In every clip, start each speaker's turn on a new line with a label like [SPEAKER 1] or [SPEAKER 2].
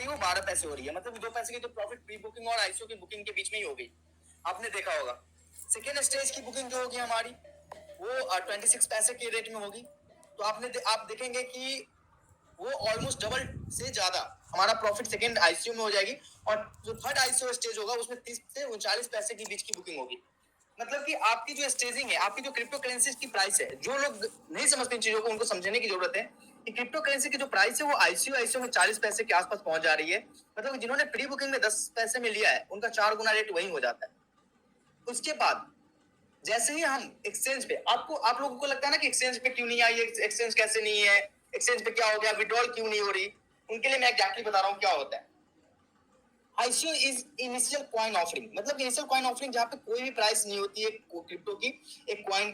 [SPEAKER 1] वो 12 पैसे हो रही है, मतलब 2 पैसे की तो प्रॉफिट प्री बुकिंग और आईसीओ की बुकिंग के बीच में ही हो गई। आपने देखा होगा सेकेंड स्टेज की बुकिंग जो होगी हमारी वो 26 पैसे के रेट में होगी। तो आप देखेंगे कि वो ऑलमोस्ट डबल से ज्यादा हमारा प्रॉफिट सेकेंड आईसीयू में हो जाएगी, और जो थर्ड आईसीयू स्टेज होगा उसमें 30 से 39 पैसे के बीच की बुकिंग होगी। मतलब कि आपकी जो स्टेजिंग है, आपकी जो क्रिप्टो करेंसी की प्राइस है, जो लोग नहीं समझते इन चीजों को उनको समझने की जरूरत है कि क्रिप्टो करेंसी की जो प्राइस है वो आईसीयू में 40 पैसे के आसपास पहुंच जा रही है। मतलब जिन्होंने प्री बुकिंग में 10 पैसे में लिया है उनका 4 गुना रेट वही हो जाता है। उसके बाद जैसे ही हम एक्सचेंज पे आप लोगों को लगता है ना कि एक्सचेंज पे क्यों नहीं आई, एक्सचेंज कैसे नहीं है, एक्सचेंज पे क्या हो गया, विड्रॉल क्यों नहीं हो रही, उनके लिए मैं एग्जैक्टली बता रहा हूँ क्या होता है। ICO is initial coin offering, मतलब इनिशियल कॉइन ऑफरिंग जहाँ पे कोई भी प्राइस नहीं होती है क्रिप्टो की। एक कॉइन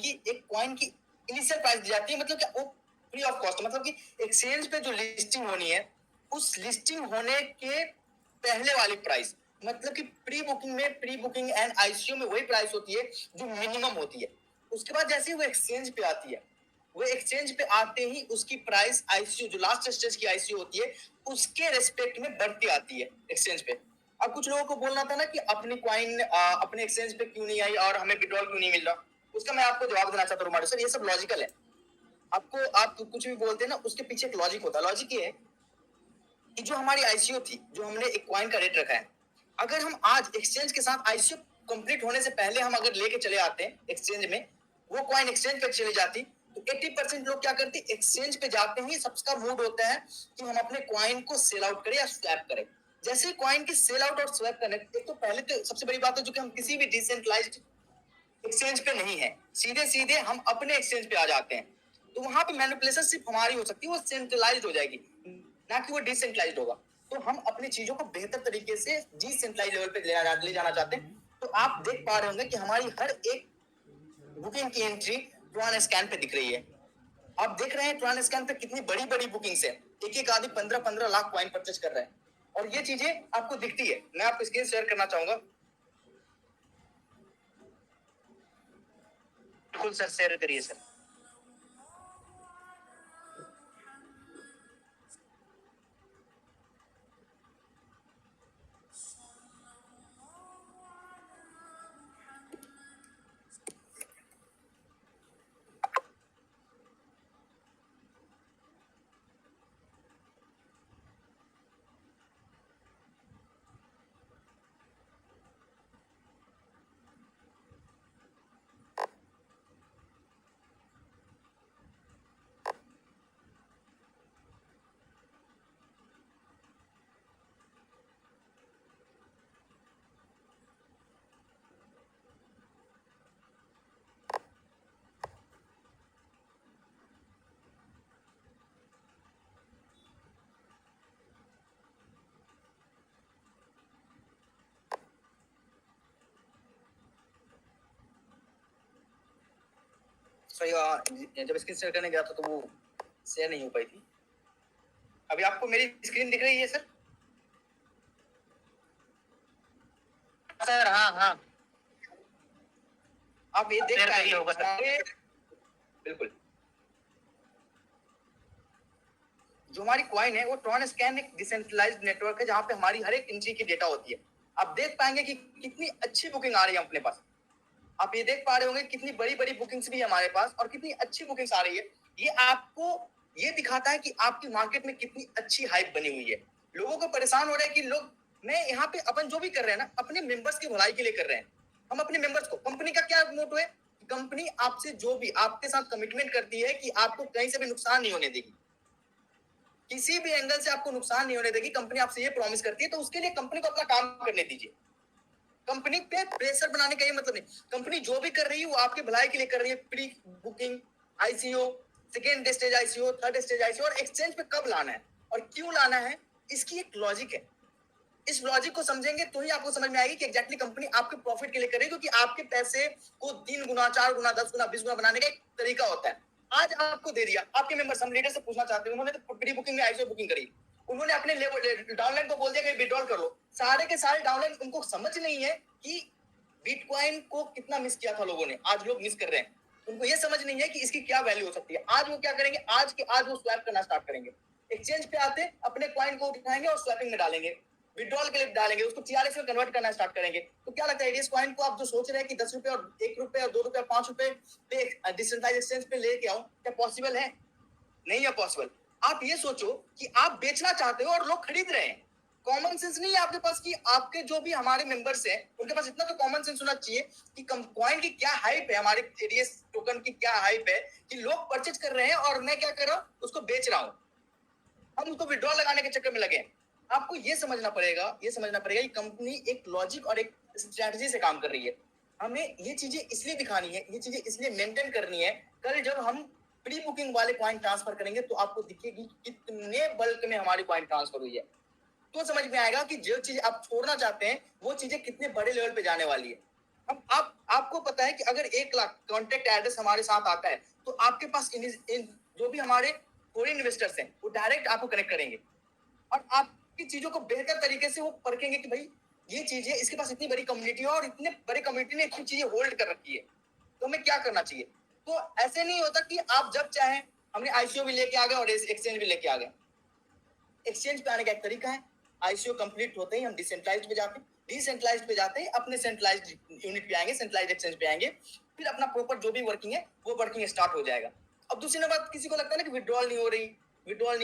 [SPEAKER 1] की इनिशियल प्राइस दी जाती है, मतलब क्या वो फ्री ऑफ कॉस्ट, मतलब कि एक्सचेंज पे जो लिस्टिंग होनी है उस लिस्टिंग होने के पहले वाली प्राइस, मतलब कि प्री बुकिंग एंड आईसीओ में वही प्राइस होती है जो मिनिमम होती है। उसके बाद जैसे ही वो एक्सचेंज पे आती है, वो एक्सचेंज पे आते ही उसकी प्राइस आईसीओ जो लास्ट स्टेज की आईसीओ होती है उसके रेस्पेक्ट में बढ़ती आती है एक्सचेंज पे। अब कुछ लोगों को बोलना था ना कि अपनी कॉइन अपने एक्सचेंज पे क्यों नहीं आई और हमें विड्रॉल क्यों नहीं मिल रहा, उसका मैं आपको जवाब देना चाहता हूँ सर, ये सब लॉजिकल है। आपको आप कुछ भी बोलते हैं ना उसके पीछे एक लॉजिक होता है। लॉजिक ये है कि जो हमारी आईसीओ थी, जो हमने एक कॉइन का रेट रखा है, अगर हम आज एक्सचेंज के साथ आईसीओ कंप्लीट होने से पहले हम अगर लेके चले आते हैं एक्सचेंज में, वो कॉइन एक्सचेंज पे चली जाती, तो 80% लोग क्या करते, एक्सचेंज पे जाते ही सबका मूड होता है कि हम अपने कॉइन को सेल आउट करें या स्वैप करें। जैसे कॉइन की सेल आउट और स्वैप करने, एक तो पहले तो सबसे बड़ी बात है जो कि हम किसी भी डिसेंट्रलाइज्ड एक्सचेंज पे नहीं है, सीधे सीधे हम अपने एक्सचेंज पे आ जाते हैं। तो वहां पे मैनिपुलेशन सिर्फ हमारी हो सकती है, वो सेंट्रलाइज्ड हो जाएगी, ना कि वो डिसेंट्रलाइज्ड होगा। तो हम अपनी चीजों को बेहतर तरीके से डिसेंट्रलाइज लेवल पे ले जाना चाहते हैं। तो आप देख पा रहे होंगे कि हमारी हर एक बुकिंग की एंट्री ट्रान स्कैन पे दिख रही है। आप देख रहे हैं ट्रान स्कैन पे कितनी बड़ी बड़ी बुकिंग्स है, एक एक आदमी 15-15 लाख कॉइन परचेज कर रहे हैं, और ये चीजें आपको दिखती है। मैं आपको स्क्रीन शेयर करना चाहूंगा। बिल्कुल सर, शेयर करिए सर। सही, जब स्क्रीन शेयर करने गया था तो वो शेयर नहीं हो पाई थी। अभी आपको मेरी स्क्रीन दिख रही है सर? सर हाँ हाँ, आप ये देख पाएंगे होगा सर। बिल्कुल, जो हमारी कॉइन है वो ट्रॉन स्कैन एक डिसेंट्रलाइज्ड नेटवर्क है जहां पे हमारी हर एक इंची की डेटा होती है। आप देख पाएंगे कि कितनी अच्छी बुकिंग आ रही है अपने पास। आप ये देख पा रहे होंगे कितनी बड़ी बड़ी बुकिंग्स भी है हमारे पास और कितनी अच्छी बुकिंग्स आ रही है। ये आपको ये दिखाता है कि आपकी मार्केट में कितनी अच्छी हाइप बनी हुई है। लोगों को परेशान हो रहा है कि लोग, मैं यहाँ पे अपन जो भी कर रहे हैं ना अपने मेंबर्स की भलाई के लिए कर रहे हैं। हम अपने मेंबर्स को, कंपनी का क्या मोटो है, कंपनी आपसे जो भी आपके साथ कमिटमेंट करती है कि आपको कहीं से भी नुकसान नहीं होने देगी, किसी भी एंगल से आपको नुकसान नहीं होने देगी। कंपनी आपसे ये प्रॉमिस करती है, तो उसके लिए कंपनी को अपना काम करने दीजिए। कंपनी पे प्रेशर बनाने का ये मतलब नहीं। कंपनी जो भी कर रही है वो आपके भलाई के लिए कर रही है। Pre booking, ICO, second stage ICO, third stage ICO, और एक्सचेंज पे कब लाना है और क्यों लाना है, इसकी एक लॉजिक है। इस लॉजिक को समझेंगे तो ही आपको समझ में आएगी कि एग्जैक्टली कंपनी आपके प्रॉफिट के लिए कर रही है, क्योंकि आपके पैसे को 3 गुना, 4 गुना, 10 गुना, 20 गुना बनाने का एक तरीका होता है। आज आपको दे दिया, आपके मेंबर, हम लीडर से पूछना चाहते हैं, उन्होंने तो प्री बुकिंग में आईसीओ बुकिंग करी, उन्होंने अपने डाउनलाइन को बोल दिया कि विड्रॉल कर लो। सारे के सारे डाउनलाइन, उनको समझ नहीं है कि बिटकॉइन को कितना मिस किया था लोगों ने, आज लोग मिस कर रहे हैं। उनको ये समझ नहीं है कि इसकी क्या वैल्यू हो सकती है। आज वो क्या करेंगे, आज के आज वो स्वैप करना स्टार्ट करेंगे। एक्सचेंज पे आते अपने कॉइन को उठाएंगे और स्वैपिंग में डालेंगे, विड्रॉल के लिए डालेंगे, उसको टीआरएक्स में कन्वर्ट करना स्टार्ट करेंगे। तो क्या लगता है एडीएस कॉइन को आप जो सोच रहे हैं कि 10 रुपए और 1 रुपए और 2 रुपए और 5 रुपए पे डिसेंट्रलाइज एक्सचेंज पे लेके आओ, क्या पॉसिबल है? नहीं है पॉसिबल। आप ये सोचो कि आप बेचना चाहते हो और लोग खरीद रहे हैं। कॉमन सेंस नहीं है आपके पास कि आपके जो भी हमारे मेंबर्स हैं उनके पास इतना तो कॉमन सेंस होना चाहिए कि कॉइन की क्या हाइप है, हमारे एडीएस टोकन की क्या हाइप है कि लोग परचेज कर रहे हैं और मैं क्या कर रहा हूं, उसको बेच रहा हूं। हम उसको विड्रॉल लगाने के चक्कर में लगे। आपको ये समझना पड़ेगा कि कंपनी एक लॉजिक और एक स्ट्रेटजी से काम कर रही है। हमें ये चीजें इसलिए दिखानी है, ये चीजें इसलिए मेंटेन करनी है। कल जब हम प्री बुकिंग वाले कॉइन ट्रांसफर करेंगे तो आपको दिखेगी कितने बल्क में हमारी कॉइन ट्रांसफर हुई है। तो समझ में आएगा कि जो चीज आप छोड़ना चाहते हैं वो चीजें कितने बड़े लेवल पे जाने वाली है। अब आपको पता है कि अगर 1 लाख कॉन्टेक्ट एड्रेस हमारे साथ आता है तो आपके पास जो भी हमारे फॉरेन इन्वेस्टर्स हैं वो डायरेक्ट आपको कनेक्ट करेंगे और आपकी चीजों को बेहतर तरीके से वो परखेंगे कि भाई ये चीज है, इसके पास इतनी बड़ी कम्युनिटी है और इतने बड़े कम्युनिटी ने इतनी चीजें होल्ड कर रखी है, तो हमें क्या करना चाहिए। तो ऐसे नहीं होता कि आप जब चाहें, हमने आईसीओ भी लेके आ गए और एक्सचेंज भी लेके आ गए। एक्सचेंज पे आने का एक तरीका है, आईसीओ कंप्लीट होते ही हम डिसेंट्रलाइज्ड पे जाते हैं, डिसेंट्रलाइज्ड पे जाते ही अपने सेंट्रलाइज्ड यूनिट पे आएंगे, सेंट्रलाइज्ड एक्सचेंज पे आएंगे, फिर अपना प्रॉपर जो भी वर्किंग है वो वर्किंग स्टार्ट हो जाएगा। अब दूसरी बात, किसी को लगता है ना कि विड्रॉल नहीं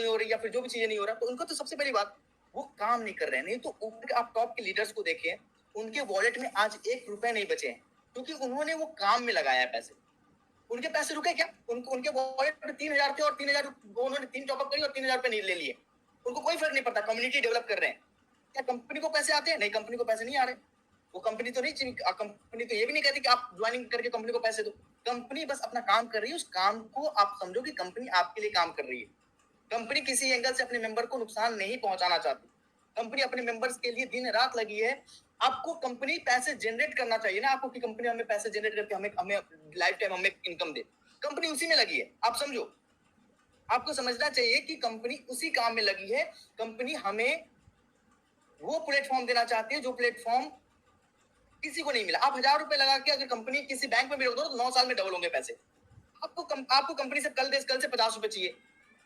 [SPEAKER 1] हो रही या फिर जो भी चीजें नहीं हो रहा, तो उनको तो सबसे पहली बात वो काम नहीं कर रहे हैं। नहीं तो ऊपर आप टॉप के लीडर्स को देखिए, उनके वॉलेट में आज 1 रुपए नहीं बचे हैं क्योंकि उन्होंने वो काम में लगाया है पैसे। उनके पैसे रुके क्या? उनके वॉलेट में 3,000 थे और 3,000 उन्होंने 3 टॉपअप करी और 3,000 रुपए ले लिए। उनको कोई फर्क नहीं पड़ता, कम्युनिटी डेवलप कर रहे हैं। क्या कंपनी को पैसे आते हैं? नहीं, कंपनी को पैसे नहीं आ रहे। वो कंपनी तो नहीं, कंपनी तो ये भी नहीं कहती कि आप ज्वाइनिंग करके कंपनी को पैसे दो। कंपनी बस अपना काम कर रही है, उस काम को आप समझो कि कंपनी आपके लिए काम कर रही है। कंपनी किसी एंगल से अपने मेंबर को नुकसान नहीं पहुंचाना चाहती। कंपनी अपने मेंबर्स के लिए दिन रात लगी है। आपको कंपनी पैसे जनरेट करना चाहिए ना आपको, कि कंपनी हमें पैसे जनरेट करके हमें हमें लाइफ टाइम हमें इनकम दे। कंपनी उसी में लगी है, आप समझो। आपको समझना चाहिए कि कंपनी उसी काम में लगी है। कंपनी हमें वो प्लेटफॉर्म देना चाहती है जो प्लेटफॉर्म किसी को नहीं मिला। आप 1,000 रुपए लगा के अगर कंपनी किसी बैंक में भी रख दो तो 9 साल में डबल होंगे पैसे। आपको कंपनी से कल से 50 रुपए चाहिए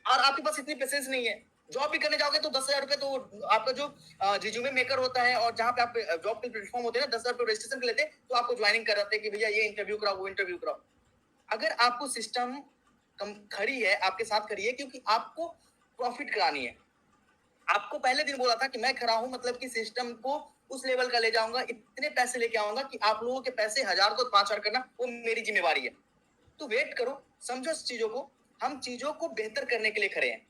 [SPEAKER 1] और आपके पास इतनी पेशेंस नहीं है। जॉब भी करने जाओगे तो 10,000 रुपए तो आपका जो रिज्यूमे मेकर होता है और जहाँ पे आप जॉब के प्लेटफॉर्म होते हैं ना, 10,000 रुपए रजिस्ट्रेशन के लेते हैं तो आपको ज्वाइनिंग कराते हैं कि भैया ये इंटरव्यू कराओ, वो इंटरव्यू कराओ। अगर आपको सिस्टम खड़ी है, आपके साथ खड़ी है क्योंकि आपको प्रॉफिट करानी है। आपको पहले दिन बोला था कि मैं खड़ा हूं, मतलब कि सिस्टम को उस लेवल का ले जाऊंगा, इतने पैसे लेके आऊंगा कि आप लोगों के पैसे 1,000 को 5,000 करना वो मेरी जिम्मेवारी है। तो वेट करो, समझो इस चीजों को। हम चीजों को बेहतर करने के लिए खड़े हैं।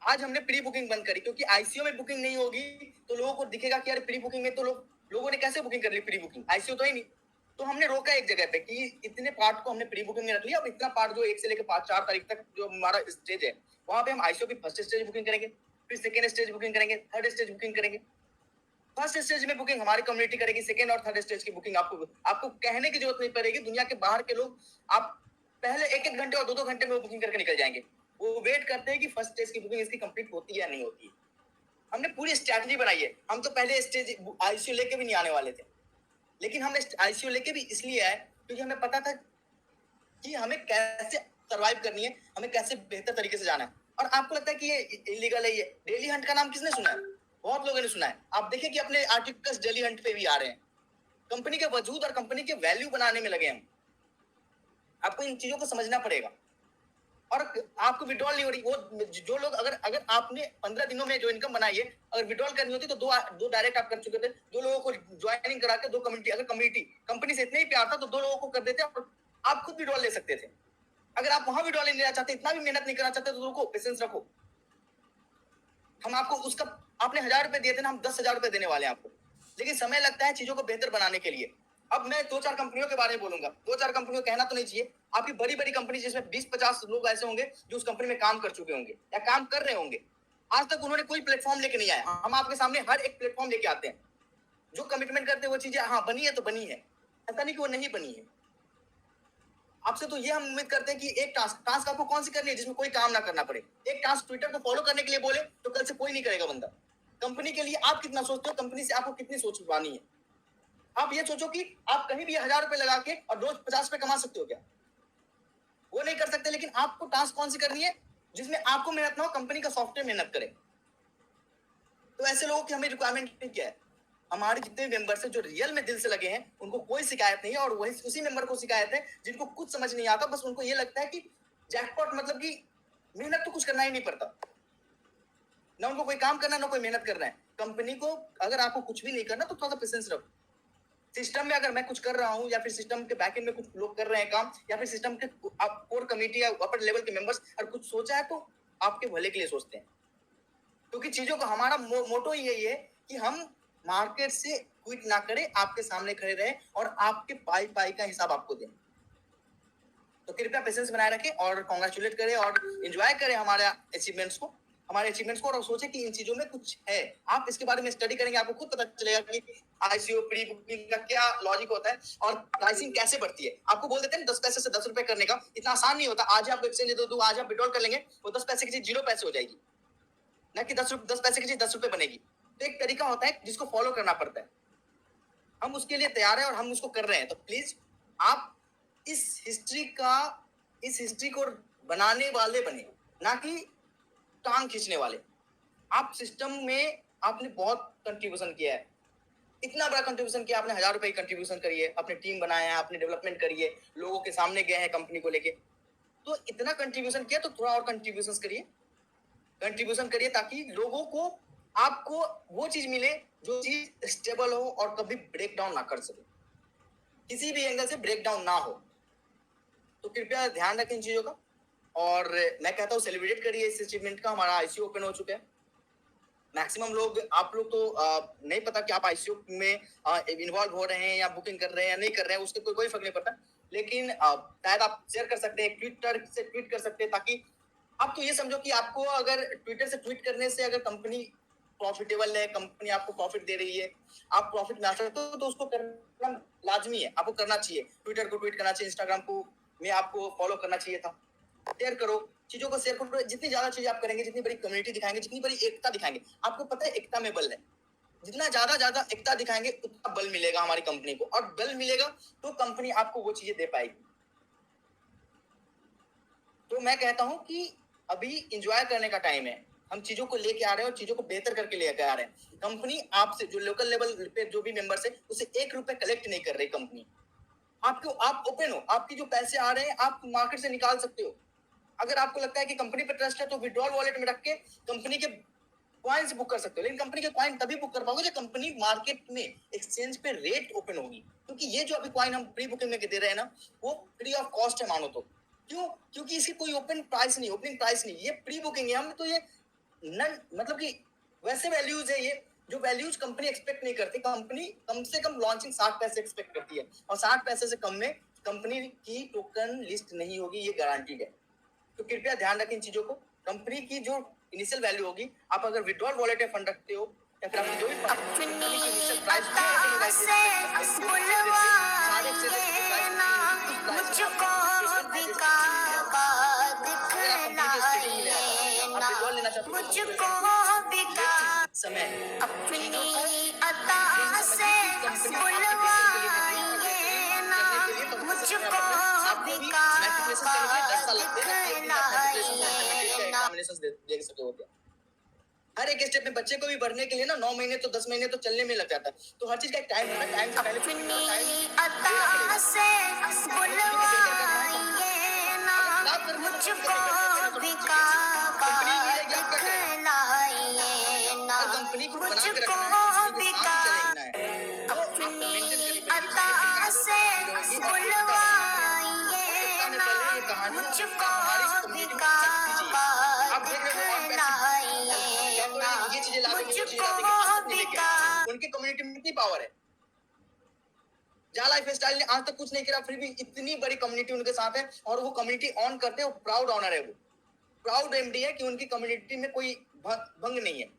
[SPEAKER 1] आज हमने प्री बुकिंग बंद करी क्योंकि आईसीओ में बुकिंग नहीं होगी तो लोगों को दिखेगा कि यार प्री बुकिंग में तो लोगों ने कैसे बुकिंग कर ली, प्री बुकिंग आईसीओ तो ही नहीं। तो हमने रोका एक जगह पे कि इतने पार्ट को हमने प्री बुकिंग में रख लिया। अब इतना पार्ट जो 1 से लेकर 5-4 तारीख तक जो हमारा स्टेज है वहां पे हम आईसीओ की फर्स्ट स्टेज बुकिंग करेंगे, फिर सेकेंड स्टेज बुकिंग करेंगे, थर्ड स्टेज बुकिंग करेंगे। फर्स्ट स्टेज में बुकिंग हमारी कम्युनिटी करेगी, सेकेंड और थर्ड स्टेज की बुकिंग आपको कहने की जरूरत नहीं पड़ेगी। दुनिया के बाहर के लोग आप पहले 1-1 घंटे और 2-2 घंटे में वो बुकिंग करके निकल जाएंगे। वो वेट करते हैं कि फर्स्ट स्टेज की बुकिंग इसकी कंप्लीट होती है या नहीं होती है। हमने पूरी स्ट्रैटेजी बनाई है। हम तो पहले स्टेज आईसीयू लेके भी नहीं आने वाले थे, लेकिन हमने आईसीयू लेके भी इसलिए आए क्योंकि हमें पता था कि हमें कैसे सर्वाइव करनी है, हमें कैसे बेहतर तरीके से जाना है। और आपको लगता है कि ये इलीगल है, ये डेली हंट का नाम किसने सुना है? बहुत लोगों ने सुना है। आप देखिए कि अपने आर्टिकल्स डेली हंट पे भी आ रहे हैं। कंपनी के वजूद और कंपनी के वैल्यू बनाने में लगे हम। आपको इन चीजों को समझना पड़ेगा। और आपको विड्रॉल नहीं हो रही, वो जो लोग अगर आपने 15 दिनों में जो इनकम बनाई है, अगर विड्रॉल करनी होती तो दो डायरेक्ट आप कर चुके थे। 2 लोगों को ज्वाइनिंग करा के 2 कम्युनिटी, अगर कम्युनिटी कंपनी से इतना ही प्यार था तो 2 लोगों को कर देते और आप खुद विड्रॉल ले सकते थे। अगर आप वहां विड्रॉल नहीं लेना चाहते, इतना भी मेहनत नहीं करना चाहते तो रुको, पेशेंस रखो। हम आपको उसका, आपने 1,000 रुपए दिए थे ना, हम 10,000 रुपए देने वाले हैं आपको। लेकिन समय लगता है चीजों को बेहतर बनाने के लिए। अब मैं 2-4 कंपनियों के बारे में बोलूंगा। 2-4 कंपनियों कहना तो नहीं चाहिए, आपकी बड़ी बड़ी कंपनी जिसमें 20-50 लोग ऐसे होंगे जो उस कंपनी में काम कर चुके होंगे या काम कर रहे होंगे। आज तक उन्होंने कोई प्लेटफॉर्म लेके नहीं आए। हम आपके सामने हर एक प्लेटफॉर्म लेके आते हैं। जो कमिटमेंट करते हैं वो चीजें हाँ बनी है तो बनी है, ऐसा नहीं कि वो नहीं बनी है। आपसे तो ये हम उम्मीद करते हैं कि एक टास्क आपको कौन सी करनी है जिसमें कोई काम ना करना पड़े। एक टास्क ट्विटर को फॉलो करने के लिए बोले तो कल से कोई नहीं करेगा बंदा। कंपनी के लिए आप कितना सोचते हो, कंपनी से आपको कितनी सोच पानी है। आप ये सोचो कि आप कहीं भी 1,000 रुपए लगा के और रोज 50 रुपए कमा सकते हो क्या? वो नहीं कर सकते। लेकिन आपको टास्क कौन सी करनी है? जिसमें आपको मेहनत ना हो, कंपनी का सॉफ्टवेयर मेहनत करे। तो ऐसे लोगों की हमें रिक्वायरमेंट क्या है? हमारे जितने मेंबर्स हैं जो रियल में दिल से लगे हैं, उनको कोई शिकायत नहीं है, और वही उसी मेंबर को शिकायत है जिनको कुछ समझ नहीं आता, बस उनको ये लगता है कि जैकपॉट, मतलब कि मेहनत तो कुछ करना ही नहीं पड़ता, ना उनको कोई काम करना, ना कोई मेहनत करना है। कंपनी को अगर आपको कुछ भी नहीं करना तो थोड़ा सा पेशेंस रखो। सिस्टम में अगर मैं कुछ कर रहा हूँ, या फिर सिस्टम के बैकएंड में कुछ लोग कर रहे हैं काम, या फिर सिस्टम के कोर कमेटी या अपर लेवल के मेंबर्स अगर कुछ सोचा है, तो आपके भले के लिए सोचते हैं। क्योंकि चीजों का हमारा मोटो यही है कि हम मार्केट से क्विट ना करें, आपके सामने खड़े रहे और आपके पाई पाई का हिसाब आपको दें। तो कृपया पेशेंस बनाए रखें और कॉन्ग्रेचुलेट करें और एंजॉय करें हमारे अचीवमेंट्स को, और सोचे कि इन चीजों में कुछ है। आप इसके बारे में स्टडी करेंगे, आपको खुद पता चलेगा कि आईसीओ प्री बुकिंग का क्या लॉजिक होता है और प्राइसिंग कैसे बढ़ती है। आपको बोल देते हैं 10 पैसे से 10 रुपए करने का, इतना आसान नहीं होता। आज आपको एक्सचेंज दे दो, आज आप विड्रॉल कर लेंगे, वो 10 पैसे की चीज 0 पैसे हो जाएगी, ना कि 10 पैसे की चीज 10 रुपए बनेगी। तो एक तरीका होता है जिसको फॉलो करना पड़ता है, हम उसके लिए तैयार हैं और हम उसको कर रहे हैं। तो प्लीज आप इस हिस्ट्री को बनाने वाले बने, ना कि टांग खींचने वाले। आप सिस्टम में आपने बहुत कंट्रीब्यूशन किया है, इतना बड़ा कंट्रीब्यूशन किया, आपने 1000 रुपए की कंट्रीब्यूशन करी है, अपने टीम बनाया है, आपने डेवलपमेंट करी है, लोगों के सामने गए हैं कंपनी को लेके। तो इतना कंट्रीब्यूशन किया तो थोड़ा और कंट्रीब्यूशन करिए ताकि लोगों को, आपको वो चीज मिले जो चीज स्टेबल हो और कभी ब्रेक डाउन ना कर सके, किसी भी एंगल से ब्रेक डाउन ना हो। तो कृपया ध्यान रखें इन चीजों का, और मैं कहता हूँ सेलिब्रेट करिए इस अचीवमेंट का। हमारा आईसीयू ओपन हो चुका है। मैक्सिमम लोग, आप लोग तो नहीं पता कि आप आईसीयू में इन्वॉल्व हो रहे हैं या बुकिंग कर रहे हैं या नहीं कर रहे हैं, उसके कोई फर्क नहीं पड़ता। लेकिन शायद आप शेयर कर सकते हैं, ट्विटर से ट्वीट कर सकते हैं, ताकि आप तो ये समझो कि आपको अगर ट्विटर से ट्वीट करने से अगर कंपनी प्रॉफिटेबल है, कंपनी आपको प्रॉफिट दे रही है, आप प्रॉफिट में आ सकते हो, तो उसको करना लाजमी है, आपको करना चाहिए। ट्विटर को ट्वीट करना चाहिए, इंस्टाग्राम को में आपको फॉलो करना चाहिए था। शेयर करो, चीजों को शेयर करो। जितनी ज्यादा चीजें आप करेंगे, जितनी बड़ी कम्युनिटी दिखाएंगे, जितनी बड़ी एकता दिखाएंगे, आपको पता है एकता में बल है। जितना ज्यादा एकता दिखाएंगे उतना बल मिलेगा हमारी कंपनी को, और बल मिलेगा तो कंपनी आपको वो चीजें दे पाएगी। तो मैं कहता हूं कि अभी इंजॉय करने का टाइम है। हम चीजों को लेके आ रहे हैं और चीजों को बेहतर करके लेके आ रहे हैं। कंपनी आपसे, जो लोकल लेवल पे जो भी मेंबर्स है, उसे 1 रुपए कलेक्ट नहीं कर रही कंपनी। आपको, आप ओपन हो, आपकी जो पैसे आ रहे हैं आप मार्केट से निकाल सकते हो। अगर आपको लगता है कि कंपनी पे ट्रस्ट है, तो विड्रॉल वॉलेट में रख के कंपनी के कॉइन्स बुक कर सकते हो। लेकिन कंपनी के कॉइन तभी बुक कर पाओगे जब कंपनी मार्केट में एक्सचेंज पे रेट ओपन होगी। क्योंकि ये जो अभी कॉइन हम प्री बुकिंग में दे रहे हैं ना, वो फ्री ऑफ कॉस्ट है, मानो तो। क्यों? क्योंकि इसकी कोई ओपनिंग प्राइस नहीं, ये प्री बुकिंग है। हम तो ये नन, मतलब कि वैसे वैल्यूज है ये जो वैल्यूज कंपनी एक्सपेक्ट नहीं करती। कंपनी कम से कम लॉन्चिंग 60 पैसे एक्सपेक्ट करती है, और 60 पैसे से कम में कंपनी की टोकन लिस्ट नहीं होगी, ये गारंटीड है। तो कृपया ध्यान रखें इन चीजों को। कंपनी की जो इनिशियल वैल्यू होगी, आप अगर विड्रॉल वॉलेट में फंड रखते हो, या फिर आपकी जो भी इनिशियल प्राइस समय
[SPEAKER 2] अपनी अता से बुलवाइए ना, मुझको बिका दिखलाइए ना।
[SPEAKER 1] हर एक स्टेप में बच्चे को भी बढ़ने के लिए ना 9 महीने तो 10 महीने तो चलने में लग जाता है। तो हर चीज का एक टाइम होता है, टाइम से पहले
[SPEAKER 2] अपनी अता से बुलवाइए ना, मुझको बिका दिखलाइए ना, मुझको बिका अपनी अता से बुलवाइए ना, मुझको बिका दिखलाइए ना, मुझको बिका।
[SPEAKER 1] उनकी कम्युनिटी में इतनी पावर है। जहाँ लाइफ स्टाइल ने आज तक कुछ नहीं किया, फिर भी इतनी बड़ी कम्युनिटी उनके साथ है, और वो कम्युनिटी ऑन करते हैं। प्राउड ऑनर है, वो प्राउड एमडी है कि उनकी कम्युनिटी में कोई भंग नहीं है।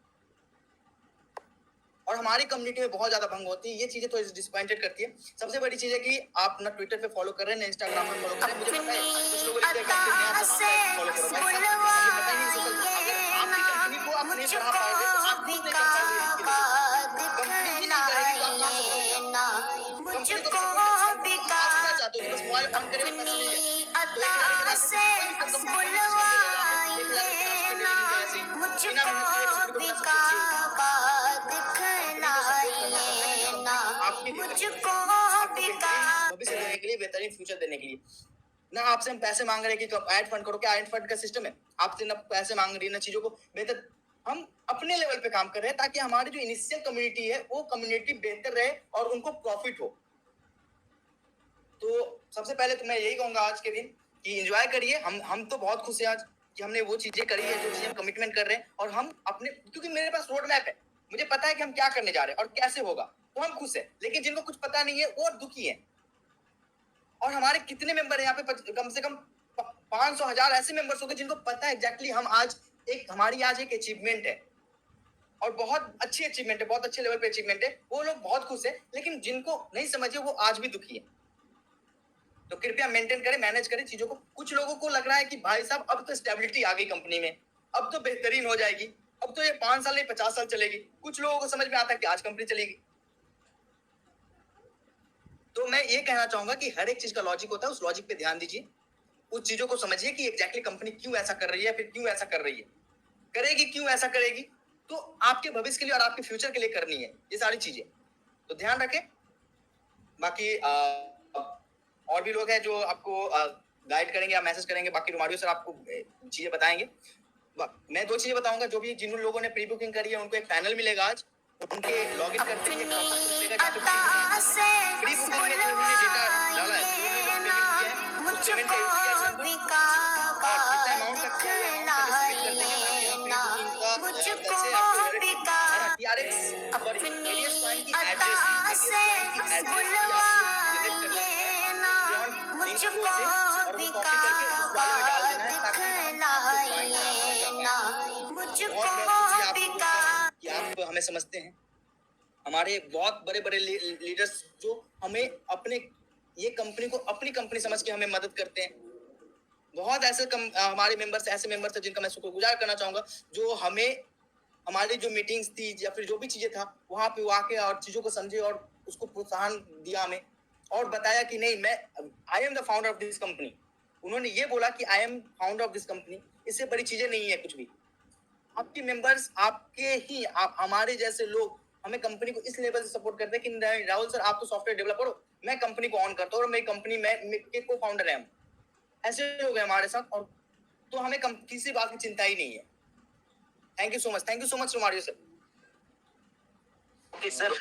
[SPEAKER 1] और हमारी कम्युनिटी में बहुत ज्यादा भंग होती है, ये चीजें तो डिसअपॉइंटेड करती है। सबसे बड़ी चीज है कि आप ना ट्विटर पे फॉलो कर रहे हैं, ना इंस्टाग्राम पे फॉलो कर रहे हैं। मुझे पता है कुछ लोग लिखते हैं कि आपके नया फॉलो करो, भाई मुझे पता ही नहीं सोशल, अगर आपकी कंपनी को आप नहीं बढ़ा पाओगे तो आप खुद नहीं कर पाओगे। कंपनी ही नहीं करेगी तो आप कहां से करोगे? कंपनी को आप क्या चाहते हो कि बस मोबाइल ऑन करें, पैसे मिल जाए? तो एक
[SPEAKER 2] ये ना मुझको भी काबा दिखलाइए ना, मुझको भी काबा।
[SPEAKER 1] भविष्य देने के लिए, बेहतरीन फ्यूचर देने के लिए। ना आपसे हम पैसे मांग रहे हैं कि ऐड फंड करो, क्या ऐड फंड का सिस्टम है? आपसे ना पैसे मांग रही है ना चीजों को बेहतर, हम अपने लेवल पे काम कर रहे हैं ताकि हमारी जो इनिशियल कम्युनिटी है वो कम्युनिटी बेहतर रहे और उनको प्रॉफिट हो। तो सबसे पहले तो मैं यही कहूंगा आज के दिन कि एंजॉय करिए। हम तो बहुत खुश हैं आज कि हमने वो चीजें करी है जो चीजें हम कमिटमेंट कर रहे हैं, और हम अपने, क्योंकि मेरे पास रोड मैप है, मुझे पता है कि हम क्या करने जा रहे हैं और कैसे होगा, तो हम खुश हैं। लेकिन जिनको कुछ पता नहीं है वो दुखी है। और हमारे कितने मेंबर हैं यहाँ पे? कम से कम 500,000 ऐसे मेंबर्स होंगे जिनको पता है एग्जैक्टली हम आज हमारी आज एक अचीवमेंट है, और बहुत अच्छी अचीवमेंट है, बहुत अच्छे लेवल पे अचीवमेंट है। वो लोग बहुत खुश है, लेकिन जिनको नहीं समझे वो आज भी दुखी है। तो कृपया मेंटेन करें, मैनेज करें चीजों को। कुछ लोगों को लग रहा है कि भाई साहब अब तो स्टेबिलिटी आ गई कंपनी में, अब तो बेहतरीन हो जाएगी, अब तो ये 5 साल नहीं 50 साल चलेगी। कुछ लोगों को समझ में आता है कि आज कंपनी चलेगी। तो मैं ये कहना चाहूंगा कि हर एक चीज का लॉजिक होता है, उस लॉजिक पे ध्यान दीजिए, उस चीजों को समझिए कि एग्जैक्टली कंपनी क्यों ऐसा कर रही है, फिर क्यों ऐसा कर रही है, करेगी क्यों ऐसा करेगी, तो आपके भविष्य के लिए और आपके फ्यूचर के लिए करनी है ये सारी चीजें। तो ध्यान रखें। बाकी और भी लोग हैं जो आपको गाइड करेंगे या मैसेज करेंगे। बाकी रोमारियो सर आपको चीजें बताएंगे। मैं 2 चीजें बताऊंगा। जो भी जिन लोगों ने प्री बुकिंग करी है उनको एक पैनल मिलेगा आज, उनके लॉगिन करते ही प्री बुकिंग में जो उन्होंने डेटा डाला है, जो उन्होंने पेमेंट किया है, उस पेमेंट का यूज किया है सर, और जितना अमाउंट रखते हैं कैसे आपको TRX सॉरी ADS पॉइंट की एड्रेस कि आप हमें समझते हैं। हमारे बहुत बड़े बड़े लीडर्स जो हमें अपने ये कंपनी को अपनी कंपनी समझ के हमें मदद करते हैं। बहुत ऐसे हमारे मेंबर्स ऐसे मेंबर्स हैं जिनका मैं शुक्रगुजार करना चाहूंगा, जो हमें हमारी जो मीटिंग्स थी या फिर जो भी चीजें था वहां पे वो आके और चीजों को समझे और उसको प्रोत्साहन दिया हमें, और बताया कि नहीं, मैं I am the founder of this company. उन्होंने ये बोला कि I am founder of this company, इससे बड़ी चीजें नहीं है कुछ भी। आपके मेंबर्स, आपके ही आप हमारे जैसे लोग हमें कंपनी को इस लेवल से सपोर्ट करते हैं कि राहुल सर आप तो सॉफ्टवेयर डेवलपर हो, मैं कंपनी को ऑन करता हूँ और मेरी कंपनी में के को फाउंडर है हम। ऐसे लोग हैं हमारे साथ, और तो हमें किसी बात की चिंता ही नहीं है। Thank you so much Romario sir.
[SPEAKER 3] Okay sir,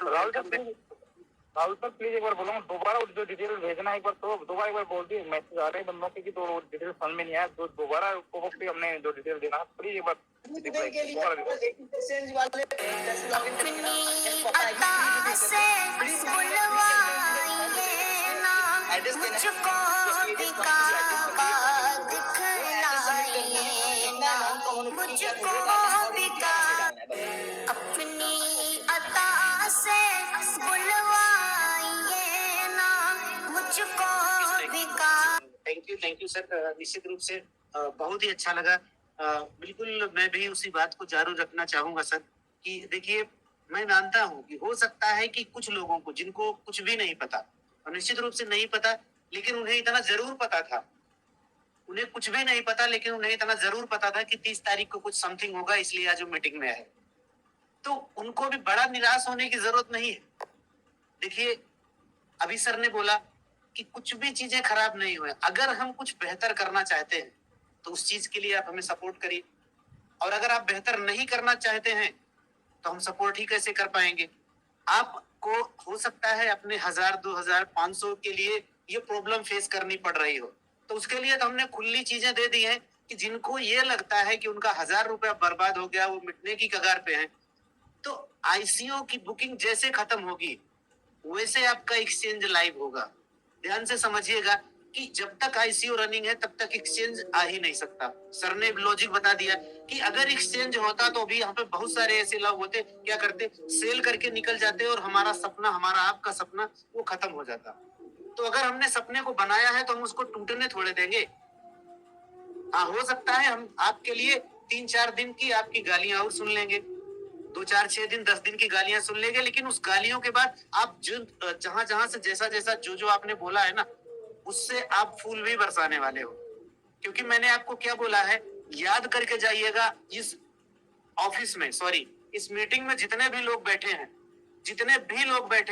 [SPEAKER 3] Rahul sir please एक बार बोलो, दोबारा जो डिटेल भेजना है एक बार, तो दोबारा एक बार बोल दिए, मैसेज आ रहे हैं बंदों के कि तो डिटेल समझ में नहीं आया, तो दोबारा पे हमने जो डिटेल देना प्लीज एक बार
[SPEAKER 2] अपनी अता से बुलवाइए ना, मुझको भी
[SPEAKER 4] थैंक यू सर। निश्चित रूप से बहुत ही अच्छा लगा। बिल्कुल मैं भी उसी बात को जारी रखना चाहूंगा सर, कि देखिए मैं मानता हूं कि हो सकता है कि कुछ लोगों को जिनको कुछ भी नहीं पता, और निश्चित रूप से नहीं पता, लेकिन उन्हें इतना जरूर पता था, उन्हें कुछ भी नहीं पता लेकिन उन्हें इतना जरूर पता था कि 30 तारीख को कुछ समथिंग होगा, इसलिए आज वो मीटिंग में है। तो उनको भी बड़ा निराश होने की जरूरत नहीं है। देखिए अभी सर ने बोला कि कुछ भी चीजें खराब नहीं हुए, अगर हम कुछ बेहतर करना चाहते हैं तो उस चीज के लिए आप हमें सपोर्ट करिए, और अगर आप बेहतर नहीं करना चाहते हैं तो हम सपोर्ट ही कैसे कर पाएंगे। आपको हो सकता है अपने 1000, 2000, 500 के लिए ये प्रॉब्लम फेस करनी पड़ रही हो, तो उसके लिए तो हमने खुली चीजें दे दी हैं कि जिनको ये लगता है कि उनका 1000 रुपया बर्बाद हो गया, वो मिटने की कगार पे हैं, तो आईसीओ की बुकिंग जैसे खत्म होगी वैसे आपका एक्सचेंज लाइव होगा। ध्यान से समझिएगा कि जब तक आईसीओ रनिंग है तब तक एक्सचेंज आ ही नहीं सकता। सर ने लॉजिक बता दिया कि अगर एक्सचेंज होता तो भी यहाँ पे बहुत सारे ऐसे लोग होते, क्या करते, सेल करके निकल जाते और हमारा सपना, हमारा आपका सपना वो खत्म हो जाता। तो अगर हमने सपने को बनाया है तो हम उसको टूटने थोड़े देंगे। हाँ, हो सकता है हम आपके लिए 3-4 दिन की आपकी गालियां और सुन लेंगे, 2-4-6 दिन 10 दिन की गालियां सुन लेंगे, लेकिन उस गालियों के बाद आप जो जहां से जैसा जो आपने बोला है ना, उससे आप फूल भी बरसाने वाले हो। क्योंकि मैंने आपको क्या बोला है याद करके जाइएगा, इस ऑफिस में, सॉरी, इस मीटिंग में जितने भी लोग बैठे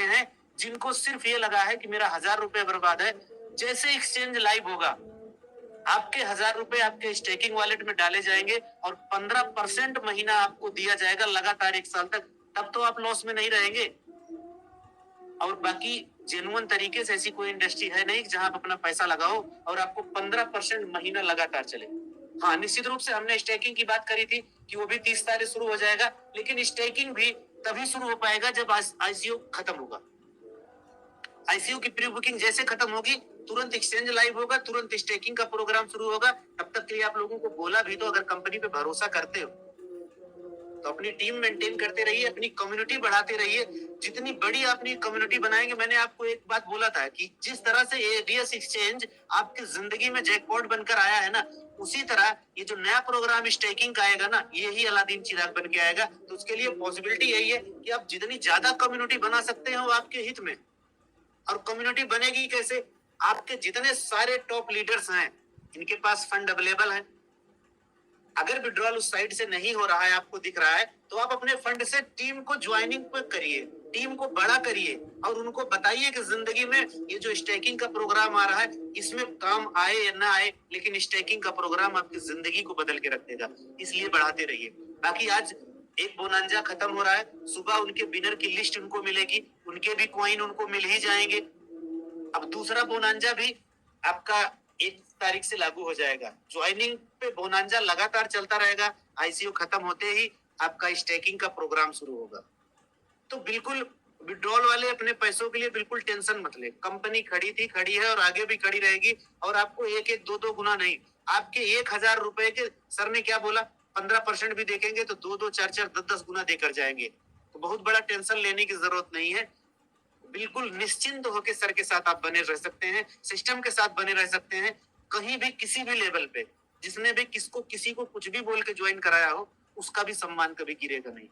[SPEAKER 4] हैं जिनको सिर्फ ये लगा है कि मेरा 1000 रुपए बर्बाद है, जैसे एक्सचेंज लाइव होगा आपके 1000 रुपए आपके स्टेकिंग वॉलेट में डाले जाएंगे और 15% महीना आपको दिया जाएगा लगातार 1 साल तक। तब तो आप लॉस में नहीं रहेंगे। और बाकी जेन्युइन तरीके से ऐसी कोई इंडस्ट्री है नहीं जहां आप अपना पैसा लगाओ और आपको 15% महीना लगातार चले। हाँ, निश्चित रूप से हमने स्टेकिंग की बात करी थी कि वो भी 30 तारीख शुरू हो जाएगा, लेकिन स्टेकिंग भी तभी शुरू हो पाएगा जब आईसीओ खत्म होगा। आईसीयू की प्री बुकिंग जैसे खत्म होगी, तुरंत एक्सचेंज लाइव होगा, तुरंत स्टेकिंग का प्रोग्राम शुरू होगा। तब तक के लिए आप लोगों को बोला भी, तो अगर कंपनी पे भरोसा करते हो तो अपनी टीम मेंटेन करते रहिए, अपनी कम्युनिटी बढ़ाते रहिए। जितनी बड़ी अपनी कम्युनिटी बनाएंगे, मैंने आपको एक बात बोला था कि जिस तरह से एडीएस एक्सचेंज आपकी जिंदगी में जैकपॉट बनकर आया है ना, उसी तरह ये जो नया प्रोग्राम स्टेकिंग का आएगा ना, यही अलादीन चिराग बन के आएगा। तो उसके लिए पॉसिबिलिटी यही है कि आप जितनी ज्यादा कम्युनिटी बना सकते हो आपके हित में। और कम्युनिटी बनेगी कैसे? आपके जितने सारे टॉप लीडर्स हैं, इनके पास फंड अवेलेबल है। अगर विड्रॉल उस साइड से नहीं हो रहा है, आपको दिख रहा है, तो आप अपने फंड से टीम को ज्वाइनिंग पे करिए, टीम को बड़ा करिए और उनको बताइए कि जिंदगी में ये जो स्टेकिंग का प्रोग्राम आ रहा है, इसमें काम आए या ना आए, लेकिन स्टेकिंग का प्रोग्राम आपकी जिंदगी को बदल के रख देगा। इसलिए बढ़ाते रहिए। बाकी आज एक बोनांजा खत्म हो रहा है, सुबह उनके विनर की लिस्ट उनको मिलेगी, उनके भी कॉइन उनको मिल ही जाएंगे। अब दूसरा बोनांजा भी आपका 1 तारीख से लागू हो जाएगा। ज्वाइनिंग पे बोनांजा लगातार चलता रहेगा। आईसीयू खत्म होते ही आपका स्टेकिंग का प्रोग्राम शुरू होगा। तो बिल्कुल विड्रॉल वाले अपने पैसों के लिए बिल्कुल टेंशन मत ले। कंपनी खड़ी थी, खड़ी है और आगे भी खड़ी रहेगी। और आपको 1-1, 2-2 गुना नहीं, आपके 1000 रुपए के सर ने क्या बोला, 15% भी देखेंगे तो 2-2, 4-4, 10-10 गुना देकर जाएंगे। तो बहुत बड़ा टेंशन लेने की जरूरत नहीं है। बिल्कुल निश्चिंत होकर सर के साथ आप बने रह सकते हैं, सिस्टम के साथ बने रह सकते हैं। कहीं भी किसी भी लेवल पे जिसने भी किसी को कुछ भी बोल के ज्वाइन कराया हो, उसका भी सम्मान कभी गिरेगा नहीं।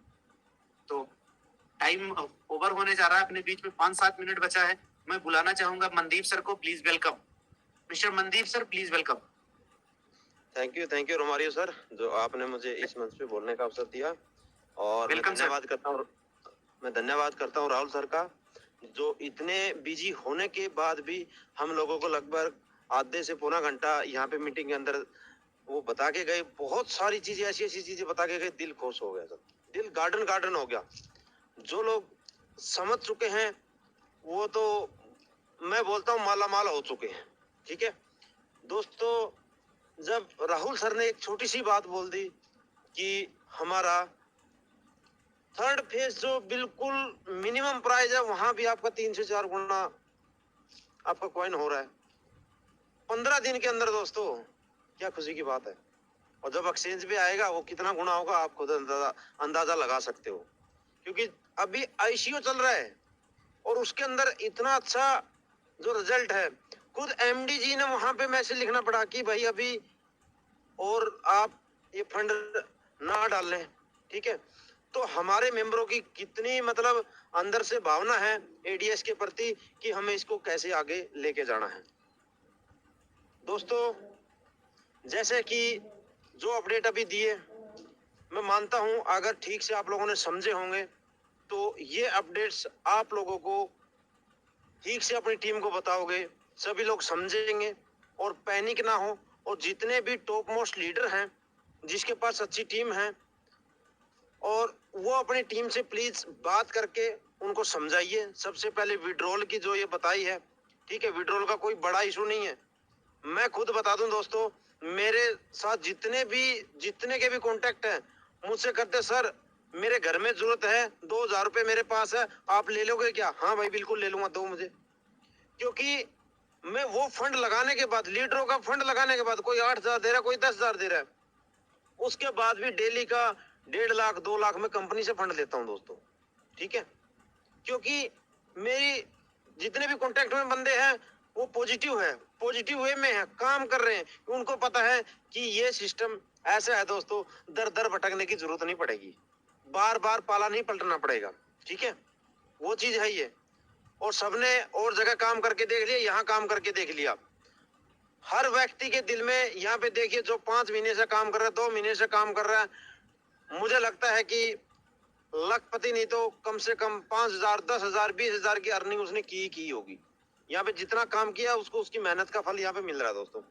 [SPEAKER 4] तो टाइम ओवर होने जा रहा है, अपने बीच में 5-7 मिनट बचा है। मैं बुलाना चाहूंगा मनदीप सर को, please welcome. Mister Mandeep sir, please welcome.
[SPEAKER 5] Thank you Romario sir, जो आपने मुझे इस मंच पे बोलने का अवसर दिया। और मैं धन्यवाद करता हूँ राहुल सर का, जो इतने बिजी होने के बाद भी हम लोगों को लगभग आधे से पौना घंटा यहाँ पे मीटिंग के अंदर वो बता के गए। बहुत सारी चीजें, ऐसी चीजें बता के गए, दिल खुश हो गया सर, दिल गार्डन हो गया। जो लोग समझ चुके हैं वो तो मैं बोलता हूँ माला माल हो चुके हैं। ठीक है दोस्तों, जब राहुल सर ने एक छोटी सी बात बोल दी कि हमारा 3rd फेज जो बिल्कुल मिनिमम प्राइस है, वहां भी आपका 3 से 4 गुना आपका कॉइन हो रहा है 15 दिन के अंदर। दोस्तों क्या खुशी की बात है। और जब एक्सचेंज पे आएगा वो कितना गुना होगा आप खुद अंदाजा लगा सकते हो, क्योंकि अभी आईसीयू चल रहा है और उसके अंदर इतना अच्छा जो रिजल्ट है, खुद एमडी जी ने वहां पे मैसेज लिखना पड़ा कि भाई अभी और आप ये फंड ना डाल लें। ठीक है, तो हमारे मेंबरों की कितनी मतलब अंदर से भावना है एडीएस के प्रति कि हमें इसको कैसे आगे लेके जाना है। दोस्तों जैसे कि जो अपडेट अभी दिए, मैं मानता हूं अगर ठीक से आप लोगों ने समझे होंगे तो ये अपडेट्स आप लोगों को ठीक से अपनी टीम को बताओगे, सभी लोग समझेंगे और पैनिक ना हो। और जितने भी टॉप मोस्ट लीडर हैं जिसके पास अच्छी टीम है, और वो अपनी टीम से प्लीज बात करके उनको समझाइए। सबसे पहले विड्रॉल की जो ये बताई है, ठीक है, विड्रॉल का कोई बड़ा इशू नहीं है। मैं खुद बता दूं दोस्तों, मेरे साथ जितने के भी कॉन्टेक्ट हैं मुझसे करते, सर मेरे घर में जरूरत है, 2000 रुपए मेरे पास है, आप ले लोगे क्या? हाँ भाई बिल्कुल ले लूंगा, दो मुझे। क्योंकि मैं वो फंड लगाने के बाद, लीडरों का फंड लगाने के बाद, कोई 8000 दे रहा है, कोई 10,000 दे रहा है, उसके बाद भी डेली का 1.5 लाख 2 लाख में कंपनी से फंड लेता हूं दोस्तों। ठीक है, क्योंकि मेरी जितने भी कॉन्टेक्ट में बंदे हैं वो पॉजिटिव है, पॉजिटिव वे में है, काम कर रहे हैं। उनको पता है कि ये सिस्टम ऐसा है दोस्तों, दर दर भटकने की जरूरत नहीं पड़ेगी, बार बार पाला नहीं पलटना पड़ेगा। ठीक है, वो चीज है ये। और सबने और जगह काम करके देख लिया, यहाँ काम करके देख लिया। हर व्यक्ति के दिल में यहाँ पे देखिए, जो 5 महीने से काम कर रहा है, 2 महीने से काम कर रहा है, मुझे लगता है कि लखपति नहीं तो कम से कम 5,000, 10,000, 20,000 की अर्निंग उसने की होगी। यहाँ पे जितना काम किया उसको उसकी मेहनत का फल यहाँ पे मिल रहा है।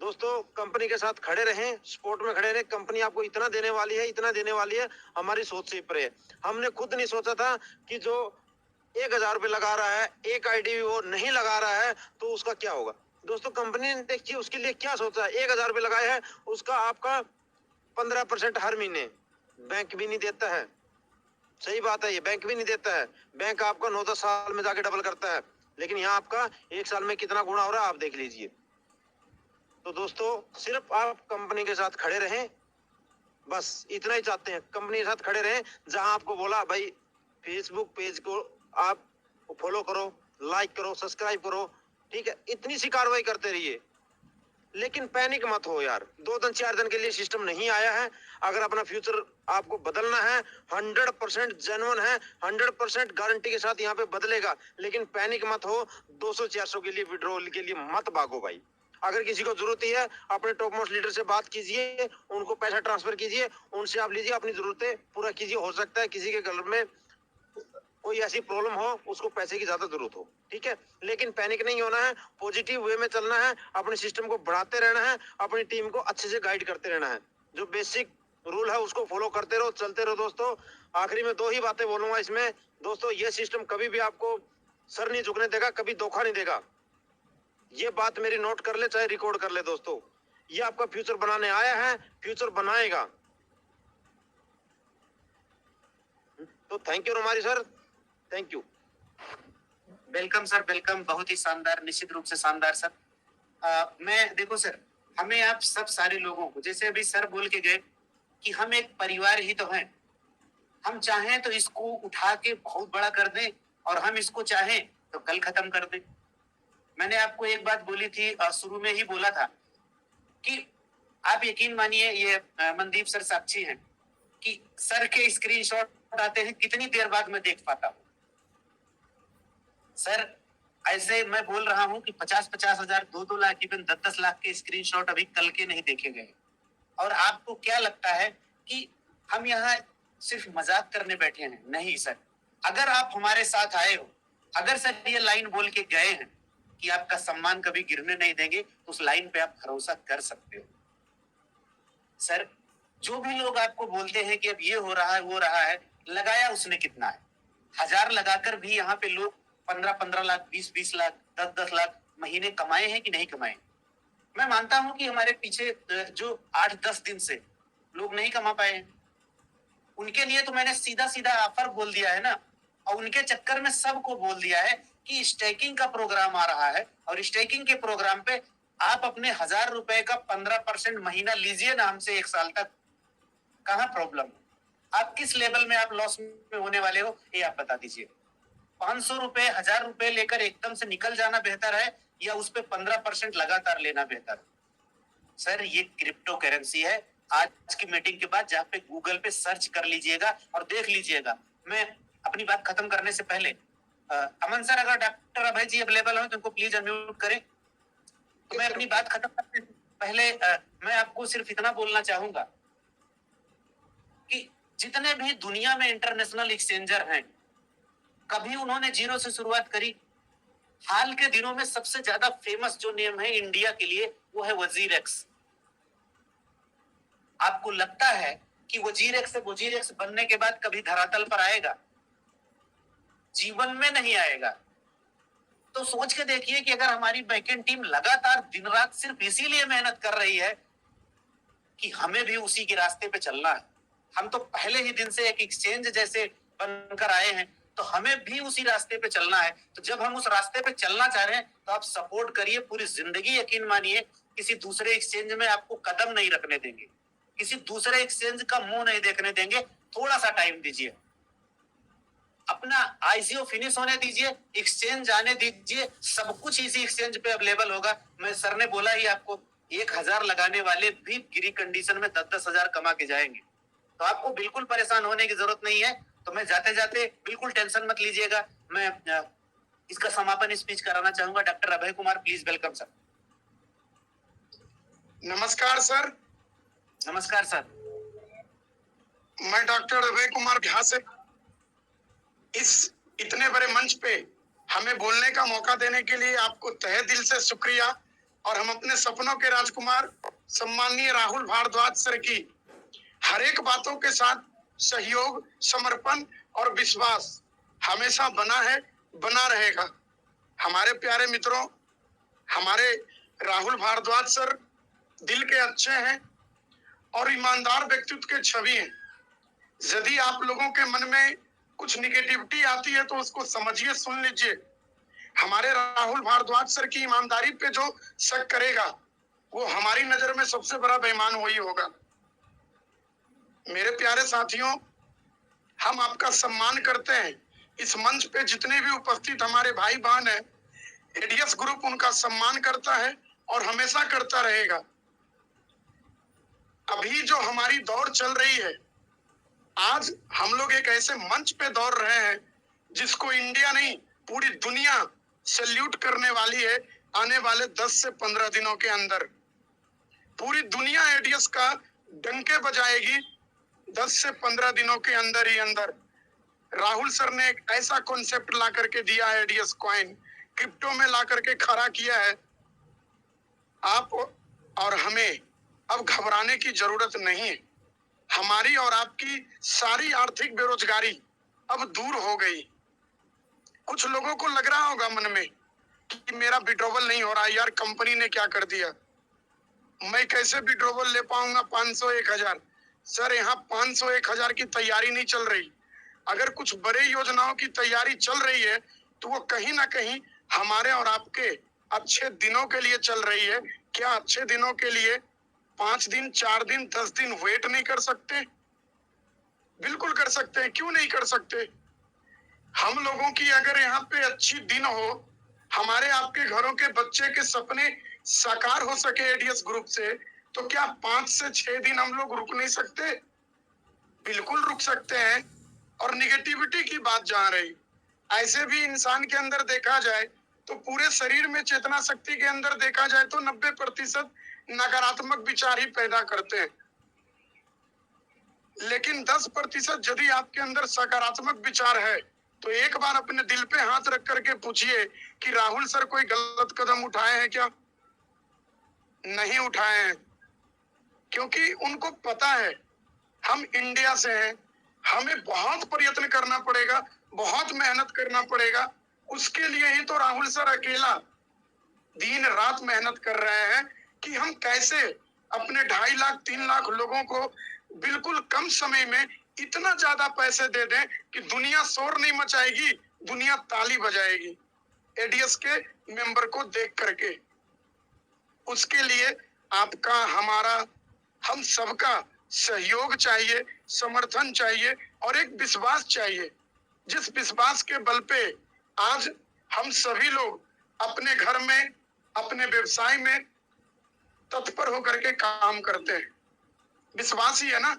[SPEAKER 5] दोस्तों कंपनी के साथ खड़े रहें, सपोर्ट में खड़े रहें। कंपनी आपको इतना देने वाली है, इतना देने वाली है, हमारी सोच से परे है। हमने खुद नहीं सोचा था कि जो 1,000 रुपये लगा रहा है, एक आईडी वो नहीं लगा रहा है तो उसका क्या होगा। दोस्तों कंपनी ने देखिए उसके लिए क्या सोचा है। 1,000 रुपये लगाए हैं, उसका आपका 15% हर महीने बैंक भी नहीं देता है। सही बात है, ये बैंक भी नहीं देता है। बैंक आपका 9-10 साल में जाके डबल करता है, लेकिन यहाँ आपका 1 साल में कितना गुना हो रहा है आप देख लीजिए। तो दोस्तों सिर्फ आप कंपनी के साथ खड़े रहें, बस इतना ही चाहते हैं। कंपनी के साथ खड़े रहें। जहां आपको बोला भाई फेसबुक पेज को आप फॉलो करो, लाइक करो, सब्सक्राइब करो, ठीक है, इतनी सी कार्रवाई करते रहिए, लेकिन पैनिक मत हो यार। 2 दिन 4 दिन के लिए सिस्टम नहीं आया है। अगर अपना फ्यूचर आपको बदलना है, 100% जेन्युइन है, 100% गारंटी के साथ यहाँ पे बदलेगा, लेकिन पैनिक मत हो। 200-400 के लिए विड्रॉल के लिए मत भागो भाई। अगर किसी को जरूरत ही है, अपने टॉप मोस्ट लीडर से बात कीजिए, उनको पैसा ट्रांसफर कीजिए, उनसे आप लीजिए, अपनी जरूरतें पूरा कीजिए। हो सकता है किसी के घर में कोई ऐसी प्रॉब्लम हो, उसको पैसे की ज्यादा जरूरत हो, ठीक है, लेकिन पैनिक नहीं होना है, पॉजिटिव वे में चलना है, अपने सिस्टम को बढ़ाते रहना है, अपनी टीम को अच्छे से गाइड करते रहना है। जो बेसिक रूल है उसको फॉलो करते रहो, चलते रहो। दोस्तों आखिरी में 2 ही बातें बोलूंगा इसमें। दोस्तों ये सिस्टम कभी भी आपको सर नहीं झुकने देगा, कभी धोखा नहीं देगा। ये बात मेरी नोट कर ले, चाहे रिकॉर्ड कर ले। दोस्तों ये आपका फ्यूचर बनाने आया है, फ्यूचर बनाएगा। तो थैंक यू रोमारी sir, thank you.
[SPEAKER 4] Welcome sir, welcome. बहुत ही शानदार, निश्चित रूप से शानदार सर। मैं देखो सर, हमें आप सब सारे लोगों को, जैसे अभी सर बोल के गए कि हम एक परिवार ही तो हैं। हम चाहें तो इसको उठा के बहुत बड़ा कर दें, और हम इसको चाहें तो कल खत्म कर दें। मैंने आपको एक बात बोली थी, शुरू में ही बोला था कि आप यकीन मानिए, ये मनदीप सर साक्षी हैं कि सर के स्क्रीनशॉट आते हैं, कितनी देर बाद मैं देख पाता हूँ। सर ऐसे मैं बोल रहा हूँ कि 50-50 हजार, 2-2 लाख, इवन 10-10 लाख के स्क्रीनशॉट अभी कल के नहीं देखे गए। और आपको क्या लगता है कि हम यहाँ सिर्फ मजाक करने बैठे हैं? नहीं सर, अगर आप हमारे साथ आए हो, अगर सर ये लाइन बोल के गए हैं कि आपका सम्मान कभी गिरने नहीं देंगे, तो उस लाइन पे आप भरोसा कर सकते हो। सर जो भी लोग आपको बोलते हैं कि अब ये हो रहा है, वो रहा है, लगाया उसने कितना है? 1000 लगाकर भी यहाँ पे लोग 15-15 लाख, 20-20 लाख, 10-10 लाख महीने कमाए हैं कि नहीं कमाए? मैं मानता हूं कि हमारे पीछे जो 8-10 दिन से लोग नहीं कमा पाए हैं, उनके लिए तो मैंने सीधा सीधा ऑफर बोल दिया है ना। और उनके चक्कर में सबको बोल दिया है कि स्टेकिंग का प्रोग्राम आ रहा है, और स्टेकिंग के प्रोग्राम पे आप अपने 1000 रुपए का 15% महीना लीजिए ना हमसे 1 साल तक। कहाँ प्रॉब्लम? आप किस लेवल में आप लॉस में होने वाले हो, ये आप बता दीजिए। 500 रुपए, 1000 रुपए लेकर एकदम से निकल जाना बेहतर है, या उस पे 15% लगातार लेना बेहतर है? सर ये क्रिप्टो करेंसी है। आज की मीटिंग के बाद जहाँ पे गूगल पे सर्च कर लीजिएगा और देख लीजिएगा। मैं अपनी बात खत्म करने से पहले, अमन सर अगर डॉक्टर अभय जी अवेलेबल हो तो उनको प्लीज अनम्यूट करें। तो मैं अपनी बात खत्म करने से पहले मैं आपको सिर्फ इतना बोलना चाहूंगा कि जितने भी दुनिया में इंटरनेशनल एक्सचेंजर हैं, कभी उन्होंने जीरो से शुरुआत करी? हाल के दिनों में सबसे ज्यादा फेमस जो नेम है इंडिया के लिए, वो है वजीरेक्स। आपको लगता है कि वजीरेक्स बनने के बाद कभी धरातल पर आएगा? जीवन में नहीं आएगा। तो सोच के देखिए कि अगर हमारी बैकएंड टीम लगातार दिन रात सिर्फ इसीलिए मेहनत कर रही है कि हमें भी उसी के रास्ते पे चलना है। हम तो पहले ही दिन से एक एक्सचेंज जैसे बनकर आए हैं, तो हमें भी उसी रास्ते पे चलना है। तो जब हम उस रास्ते पे चलना चाह रहे हैं तो आप सपोर्ट करिए पूरी जिंदगी। यकीन मानिए किसी दूसरे एक्सचेंज में आपको कदम नहीं रखने देंगे, किसी दूसरे एक्सचेंज का मुंह नहीं देखने देंगे। थोड़ा सा टाइम दीजिए, अपना आईसीओ फिनिश होने दीजिए, एक्सचेंज आने दीजिए, सब कुछ इसी एक्सचेंज पे अवेलेबल होगा। मैं सर ने बोला ही आपको, 1000 लगाने वाले भी गिरी कंडीशन में 10-10 हजार कमा के जाएंगे। तो आपको बिल्कुल परेशान होने की जरूरत नहीं है। तो मैं जाते जाते बिल्कुल टेंशन मत लीजिएगा, मैं इसका समापन स्पीच कराना चाहूंगा। Doctor Abhay Kumar, please welcome sir.
[SPEAKER 6] नमस्कार सर,
[SPEAKER 4] नमस्कार सर।
[SPEAKER 6] मैं डॉक्टर अभय कुमार झा से इस इतने बड़े मंच पे हमें बोलने का मौका देने के लिए आपको तहे दिल से शुक्रिया। और हम अपने सपनों के राजकुमार सम्माननीय राहुल भारद्वाज सर की हर एक बातों के साथ सहयोग, समर्पण और विश्वास हमेशा बना है, बना रहेगा। हमारे प्यारे मित्रों, हमारे राहुल भारद्वाज सर दिल के अच्छे हैं और ईमानदार व्यक्तित्व के छवि हैं। यदि आप लोगों के मन में कुछ निगेटिविटी आती है तो उसको समझिए, सुन लीजिए। हमारे राहुल भारद्वाज सर की ईमानदारी पे जो शक करेगा वो हमारी नजर में सबसे बड़ा बेईमान वही होगा। मेरे प्यारे साथियों, हम आपका सम्मान करते हैं। इस मंच पे जितने भी उपस्थित हमारे भाई बहन हैं, एडीएस ग्रुप उनका सम्मान करता है और हमेशा करता रहेगा। अभी जो हमारी दौड़ चल रही है, आज हम लोग एक ऐसे मंच पे दौड़ रहे हैं जिसको इंडिया नहीं पूरी दुनिया सैल्यूट करने वाली है। आने वाले 10 से 15 दिनों के अंदर पूरी दुनिया एडीएस का डंके बजाएगी। 10 से 15 दिनों के अंदर ही अंदर राहुल सर ने एक ऐसा कॉन्सेप्ट ला करके दिया है, एडीएस कॉइन क्रिप्टो में ला करके खड़ा किया है। आप और हमें अब घबराने की जरूरत नहीं है। हमारी और आपकी सारी आर्थिक बेरोजगारी अब दूर हो गई। कुछ लोगों को लग रहा होगा मन में कि मेरा विड्रॉवल नहीं हो रहा, यार कंपनी ने क्या कर दिया, मैं कैसे विड्रॉवल ले पाऊंगा 500 1000। सर, यहाँ 500 1000 की तैयारी नहीं चल रही। अगर कुछ बड़े योजनाओं की तैयारी चल रही है तो वो कहीं ना कहीं हमारे और आपके अच्छे दिनों के लिए चल रही है। क्या अच्छे दिनों के लिए 5 दिन, 4 दिन, 10 दिन वेट नहीं कर सकते? बिल्कुल कर सकते हैं, क्यों नहीं कर सकते? हम लोगों की अगर यहाँ पे अच्छी दिन हो, हमारे आपके घरों के बच्चे के सपने साकार हो सके एडीएस ग्रुप से, तो क्या 5 से 6 दिन हम लोग रुक नहीं सकते? बिल्कुल रुक सकते हैं। और निगेटिविटी की बात जहाँ रही, ऐसे भी इंसान के अंदर देखा जाए तो पूरे शरीर में चेतना शक्ति के अंदर देखा जाए तो 90% नकारात्मक विचार ही पैदा करते हैं। लेकिन 10% यदि आपके अंदर सकारात्मक विचार है तो एक बार अपने दिल पे हाथ रख करके पूछिए कि राहुल सर कोई गलत कदम उठाए हैं क्या? नहीं उठाए हैं, क्योंकि उनको पता है हम इंडिया से हैं, हमें बहुत प्रयत्न करना पड़ेगा, बहुत मेहनत करना पड़ेगा। उसके लिए ही तो राहुल सर अकेला दिन रात मेहनत कर रहे हैं कि हम कैसे अपने 2.5 लाख 3 लाख लोगों को बिल्कुल कम समय में इतना ज्यादा पैसे दे दें कि दुनिया शोर नहीं मचाएगी, दुनिया ताली बजाएगी एडीएस के मेंबर को देख करके। उसके लिए आपका, हमारा, हम सबका सहयोग चाहिए, समर्थन चाहिए और एक विश्वास चाहिए, जिस विश्वास के बल पे आज हम सभी लोग अपने घर में, अपने व्यवसाय में तत्पर होकर के काम करते हैं। विश्वास ही है ना,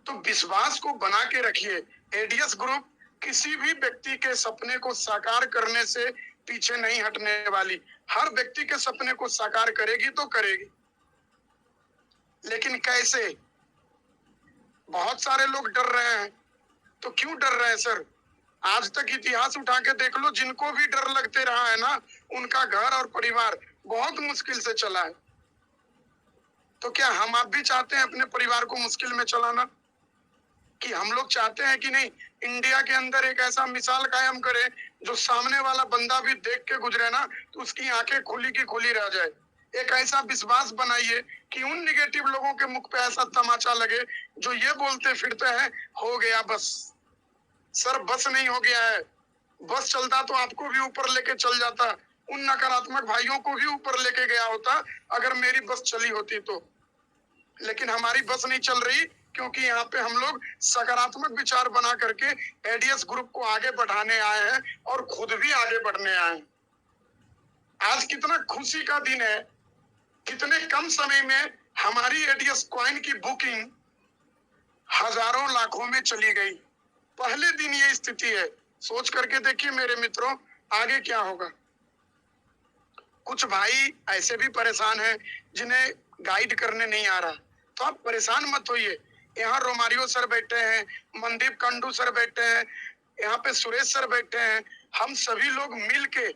[SPEAKER 6] तो विश्वास को बना के रखिए। एडीएस ग्रुप किसी भी व्यक्ति के सपने को साकार करने से पीछे नहीं हटने वाली। हर व्यक्ति के सपने को साकार करेगी तो करेगी, लेकिन कैसे? बहुत सारे लोग डर रहे हैं। तो क्यों डर रहे हैं सर? आज तक इतिहास उठा के देख लो, जिनको भी डर लगते रहा है ना, उनका घर और परिवार बहुत मुश्किल से चला है। तो क्या हम आप भी चाहते हैं अपने परिवार को मुश्किल में चलाना? कि हम लोग चाहते हैं कि नहीं इंडिया के अंदर एक ऐसा मिसाल कायम करे जो सामने वाला बंदा भी देख के गुजरे ना तो उसकी आंखें खुली की खुली रह जाए। एक ऐसा विश्वास बनाइए कि उन निगेटिव लोगों के मुख पे ऐसा तमाचा लगे जो ये बोलते फिरते हैं, हो गया बस। सर, बस नहीं हो गया है। बस चलता तो आपको भी ऊपर लेके चल जाता, उन नकारात्मक भाइयों को भी ऊपर लेके गया होता अगर मेरी बस चली होती तो। लेकिन हमारी बस नहीं चल रही क्योंकि यहाँ पे हम लोग सकारात्मक विचार बना करके एडीएस ग्रुप को आगे बढ़ाने आए हैं और खुद भी आगे बढ़ने आए हैं। आज कितना खुशी का दिन है, कितने कम समय में हमारी एडीएस कॉइन की बुकिंग हजारों लाखों में चली गई। पहले दिन ये स्थिति है, सोच करके देखिए मेरे मित्रों आगे क्या होगा। कुछ भाई ऐसे भी परेशान हैं जिन्हें गाइड करने नहीं आ रहा, तो आप परेशान मत होइए। यहाँ रोमारियो सर बैठे हैं, मनदीप कंडू सर बैठे हैं, यहाँ पे सुरेश सर बैठे हैं। हम सभी लोग मिल के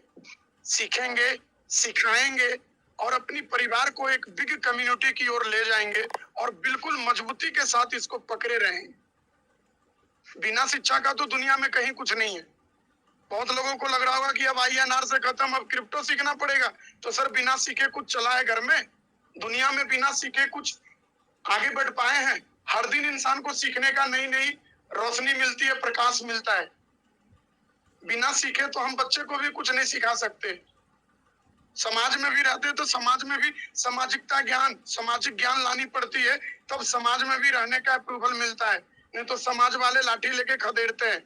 [SPEAKER 6] सीखेंगे, सिखाएंगे और अपनी परिवार को एक बिग कम्युनिटी की ओर ले जाएंगे और बिल्कुल मजबूती के साथ इसको पकड़े रहेंगे। बिना शिक्षा का तो दुनिया में कहीं कुछ नहीं है। बहुत लोगों को लग रहा होगा कि अब INR से खत्म, अब क्रिप्टो सीखना पड़ेगा। तो सर बिना सीखे कुछ चला है घर में? दुनिया में बिना सीखे कुछ आगे बढ़ पाए हैं? हर दिन इंसान को सीखने का नई नई रोशनी मिलती है, प्रकाश मिलता है। बिना सीखे तो हम बच्चे को भी कुछ नहीं सिखा सकते। समाज में भी रहते तो समाज में भी सामाजिकता ज्ञान, सामाजिक ज्ञान लानी पड़ती है, तब समाज में भी रहने का अप्रूवल मिलता है। नहीं तो समाज वाले लाठी लेके खदेड़ते हैं।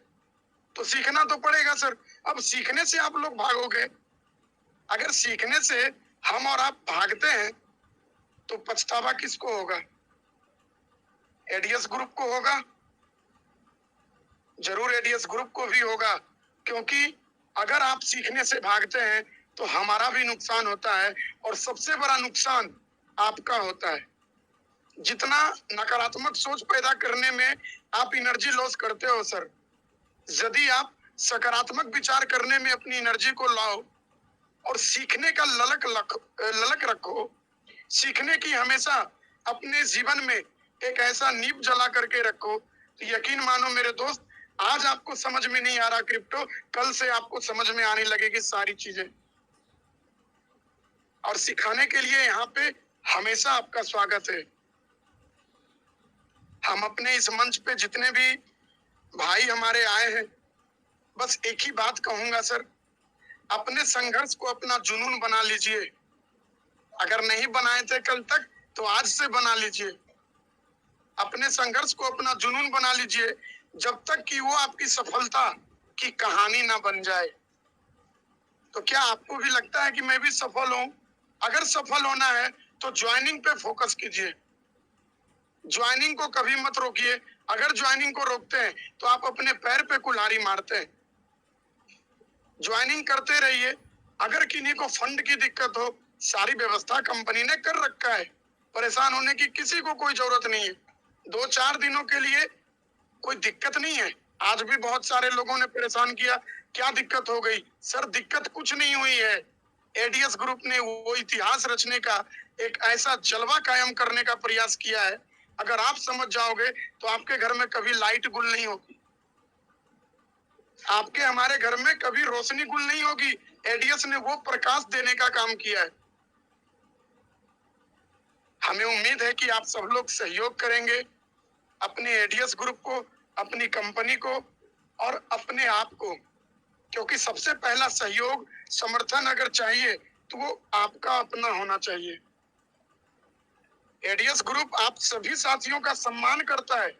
[SPEAKER 6] तो सीखना तो पड़ेगा सर। अब सीखने से आप लोग भागोगे, अगर सीखने से हम और आप भागते हैं तो पछतावा किसको होगा? एडीएस ग्रुप को होगा, जरूर एडीएस ग्रुप को भी होगा। क्योंकि अगर आप सीखने से भागते हैं तो हमारा भी नुकसान होता है और सबसे बड़ा नुकसान आपका होता है। जितना नकारात्मक सोच पैदा करने में आप एनर्जी लॉस करते हो सर, यदि आप सकारात्मक विचार करने में अपनी एनर्जी को लाओ और सीखने का ललक रखो, सीखने की हमेशा अपने जीवन में एक ऐसा नींव जला करके रखो, तो यकीन मानो मेरे दोस्त, आज आपको समझ में नहीं आ रहा क्रिप्टो, कल से आपको समझ में आने लगेगी सारी चीजें। और सिखाने के लिए यहाँ पे हमेशा आपका स्वागत है। हम अपने इस मंच पे जितने भी भाई हमारे आए हैं, बस एक ही बात कहूंगा सर, अपने संघर्ष को अपना जुनून बना लीजिए। अगर नहीं बनाए थे कल तक तो आज से बना लीजिए। अपने संघर्ष को अपना जुनून बना लीजिए, जब तक कि वो आपकी सफलता की कहानी ना बन जाए। तो क्या आपको भी लगता है कि मैं भी सफल हूं? अगर सफल होना है तो ज्वाइनिंग पे फोकस कीजिए। ज्वाइनिंग को कभी मत रोकिए। अगर ज्वाइनिंग को रोकते हैं तो आप अपने पैर पे कुल्हाड़ी मारते हैं। ज्वाइनिंग करते रहिए। अगर किन्हीं को फंड की दिक्कत हो, सारी व्यवस्था कंपनी ने कर रखा है, परेशान होने की किसी को कोई जरूरत नहीं है। 2-4 दिनों के लिए कोई दिक्कत नहीं है। आज भी बहुत सारे लोगों ने परेशान किया, क्या दिक्कत हो गई? सर दिक्कत कुछ नहीं हुई है। एडीएस ग्रुप ने वो इतिहास रचने का, एक ऐसा जलवा कायम करने का प्रयास किया है, अगर आप समझ जाओगे तो आपके घर में कभी लाइट गुल नहीं होगी, आपके हमारे घर में कभी रोशनी गुल नहीं होगी। एडीएस ने वो प्रकाश देने का काम किया है। हमें उम्मीद है कि आप सब लोग सहयोग करेंगे अपने एडीएस ग्रुप को, अपनी कंपनी को और अपने आप को, क्योंकि सबसे पहला सहयोग, समर्थन अगर चाहिए तो वो आपका अपना होना चाहिए। एडीएस ग्रुप आप सभी साथियों का सम्मान करता है।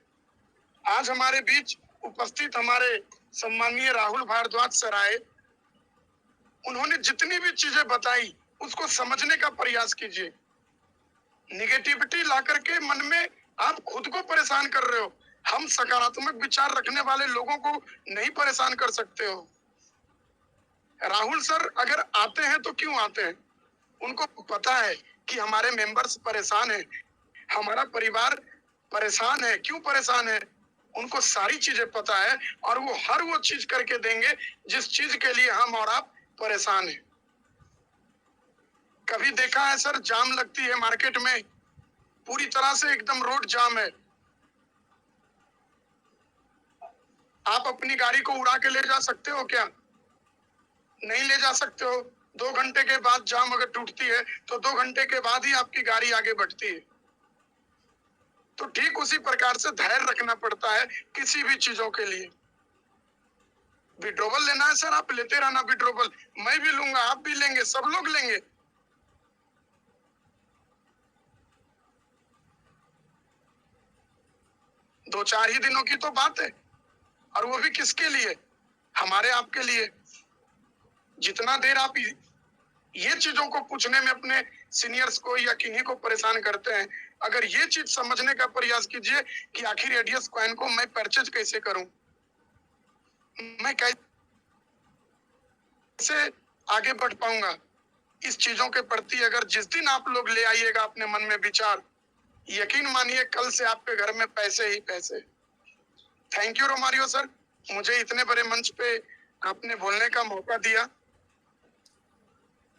[SPEAKER 6] आज हमारे बीच उपस्थित हमारे सम्माननीय राहुल भारद्वाज सर आए, उन्होंने जितनी भी चीजें बताई उसको समझने का प्रयास कीजिए। निगेटिविटी ला करके मन में आप खुद को परेशान कर रहे हो। हम सकारात्मक विचार रखने वाले लोगों को नहीं परेशान कर सकते हो। राहुल सर अगर आते हैं तो क्यों आते हैं? उनको पता है कि हमारे मेंबर्स परेशान हैं, हमारा परिवार परेशान है। क्यों परेशान है? उनको सारी चीजें पता है और वो हर वो चीज करके देंगे जिस चीज के लिए हम और आप परेशान हैं। कभी देखा है सर जाम लगती है मार्केट में, पूरी तरह से एकदम रोड जाम है, आप अपनी गाड़ी को उड़ा के ले जा सकते हो क्या? नहीं ले जा सकते हो। 2 घंटे के बाद जाम अगर टूटती है तो 2 घंटे के बाद ही आपकी गाड़ी आगे बढ़ती है। तो ठीक उसी प्रकार से धैर्य रखना पड़ता है किसी भी चीजों के लिए। विड्रॉवल लेना है सर, आप लेते रहना विड्रॉवल, मैं भी लूंगा, आप भी लेंगे, सब लोग लेंगे। दो चार ही दिनों की तो बात है, और वो भी किसके लिए? हमारे आपके लिए। जितना देर आप ये चीजों को पूछने में अपने सीनियर्स को या किन्हीं को परेशान करते हैं, अगर ये चीज समझने का प्रयास कीजिए कि आखिर एडीएस कॉइन को मैं परचेज कैसे करूं, मैं कैसे आगे बढ़ पाऊंगा, इस चीजों के प्रति अगर जिस दिन आप लोग ले आइएगा अपने मन में विचार, यकीन मानिए कल से आपके घर में पैसे ही पैसे। थैंक यू रोमारियो सर, मुझे इतने बड़े मंच पे आपने बोलने का मौका दिया।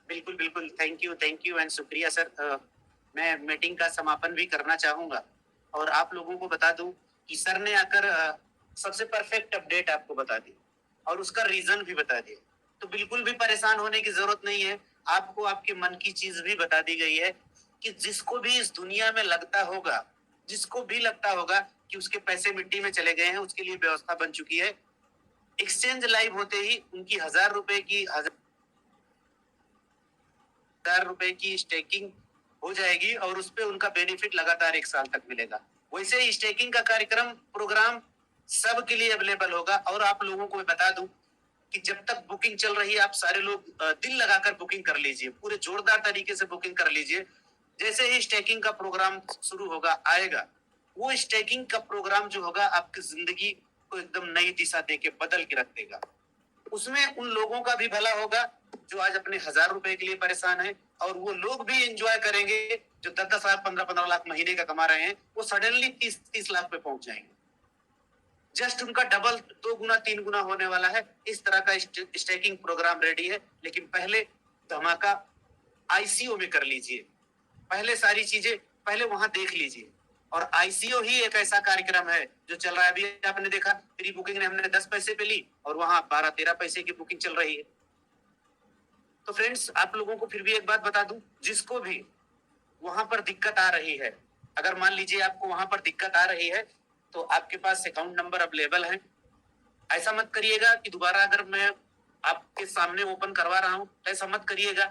[SPEAKER 4] बिल्कुल बिल्कुल, थैंक यू एंड शुक्रिया सर। मैं मीटिंग का समापन भी करना चाहूंगा और आप लोगों को बता दूं कि सर ने आकर सबसे परफेक्ट अपडेट आपको बता दी और उसका रीजन भी बता दिया। तो बिल्कुल भी परेशान होने की जरूरत नहीं है। आपको आपके मन की चीज भी बता दी गई है कि जिसको भी इस दुनिया में लगता होगा, जिसको भी लगता होगा कि उसके पैसे मिट्टी में चले गए हैं, उसके लिए व्यवस्था बन चुकी है। एक्सचेंज लाइव होते ही उनकी 1000 रुपए की स्टेकिंग हो जाएगी और उस पे उनका बेनिफिट लगातार 1 साल तक मिलेगा। वैसे ही स्टेकिंग का कार्यक्रम प्रोग्राम सबके लिए अवेलेबल होगा। और आप लोगों को मैं बता दूं कि जब तक बुकिंग चल रही है, आप सारे लोग दिल लगाकर बुकिंग कर लीजिए, पूरे जोरदार तरीके से बुकिंग कर लीजिए। जैसे ही स्टेकिंग का प्रोग्राम शुरू होगा आएगा, वो स्टेकिंग का प्रोग्राम जो होगा आपकी जिंदगी को एकदम नई दिशा देके बदल के रख देगा। उसमें उन लोगों का भी भला होगा जो आज अपने 1000 रुपए के लिए परेशान है, और वो लोग भी एंजॉय करेंगे जो 10-10 लाख 15-15 लाख महीने का कमा रहे हैं, वो सडनली 30-30 लाख पे पहुंच जाएंगे। जस्ट उनका डबल 2 गुना 3 गुना होने वाला है। इस तरह का स्टेकिंग प्रोग्राम रेडी है। लेकिन पहले धमाका आईसीओ में कर लीजिए, पहले सारी चीजें पहले वहां देख लीजिए। और आईसीओ ही एक ऐसा कार्यक्रम है जो चल रहा है। अभी आपने देखा प्री बुकिंग ने हमने 10 पैसे पे ली और वहां 12-13 पैसे की बुकिंग चल रही है। तो फ्रेंड्स, आप लोगों को फिर भी एक बात बता दूं, जिसको भी वहां पर दिक्कत आ रही है, अगर मान लीजिए आपको वहां पर दिक्कत आ रही है, तो आपके पास अकाउंट नंबर अवेलेबल है। ऐसा मत करिएगा कि दोबारा अगर मैं आपके सामने ओपन करवा रहा हूं तो ऐसा मत करिएगा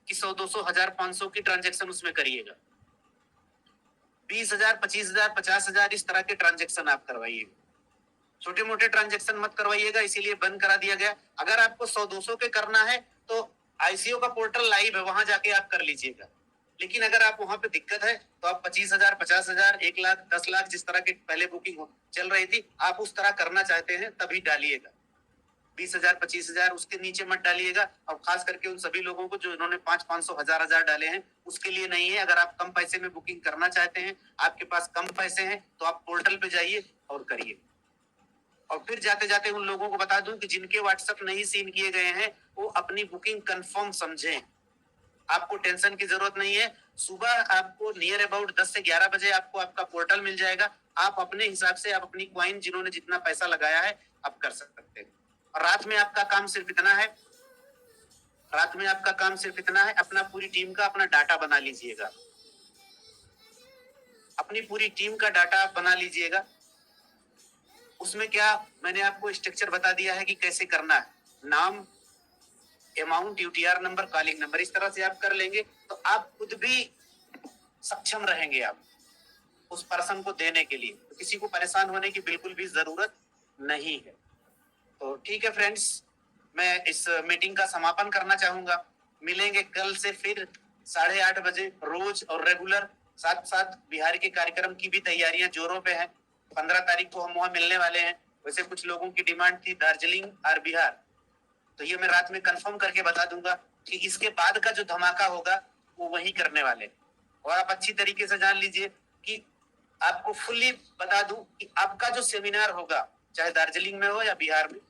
[SPEAKER 4] कि 100, 200, 1000, 500 की ट्रांजेक्शन उसमें करिएगा। 20,000, 25,000, 50,000 इस तरह के ट्रांजेक्शन आप करवाइएगा। छोटे मोटे ट्रांजेक्शन मत करवाइएगा, इसीलिए बंद करा दिया गया। अगर आपको 100, 200 के करना है तो आईसीओ का पोर्टल लाइव है, वहां जाके आप कर लीजिएगा। लेकिन अगर आप वहां पे दिक्कत है तो आप 25,000, 50,000, 1 लाख, 10 लाख जिस तरह की पहले बुकिंग चल रही थी, आप उस तरह करना चाहते हैं तभी डालिएगा। 20,000, 25,000 उसके नीचे मत डालिएगा। और खास करके उन सभी लोगों को जो इन्होंने 500, 1000 डाले हैं, उसके लिए नहीं है। अगर आप कम पैसे में बुकिंग करना चाहते हैं, आपके पास कम पैसे हैं, तो आप पोर्टल पे जाइए और करिए। और फिर जाते जाते उन लोगों को बता दूं कि जिनके व्हाट्सएप नहीं सीन किए गए हैं, वो अपनी बुकिंग कंफर्म समझें। आपको टेंशन की जरूरत नहीं है। सुबह आपको नियर अबाउट 10 से 11 बजे आपको आपका पोर्टल मिल जाएगा। आप अपने हिसाब से आप अपनी क्वाइन जिन्होंने जितना पैसा लगाया है आप कर सकते हैं। और रात में आपका काम सिर्फ इतना है, अपना पूरी टीम का अपना डाटा बना लीजिएगा। अपनी पूरी टीम का डाटा आप बना लीजिएगा। उसमें क्या मैंने आपको स्ट्रक्चर बता दिया है कि कैसे करना है। नाम, amount, UTR number, calling number, इस तरह से आप कर लेंगे तो आप खुद भी सक्षम रहेंगे आप उस पर्सन को देने के लिए। तो किसी को परेशान होने की बिल्कुल भी जरूरत नहीं है। तो ठीक है फ्रेंड्स, मैं इस मीटिंग का समापन करना चाहूंगा। मिलेंगे कल से फिर 8:30 बजे रोज और रेगुलर। साथ साथ बिहार के कार्यक्रम की भी तैयारियां जोरों पे हैं। 15 तारीख को हम वहां मिलने वाले हैं। वैसे कुछ लोगों की डिमांड थी दार्जिलिंग और बिहार, तो ये मैं रात में कंफर्म करके बता दूंगा कि इसके बाद का जो धमाका होगा वो वही करने वाले। और आप अच्छी तरीके से जान लीजिए कि आपको फुल्ली बता दूं कि आपका जो सेमिनार होगा, चाहे दार्जिलिंग में हो या बिहार में,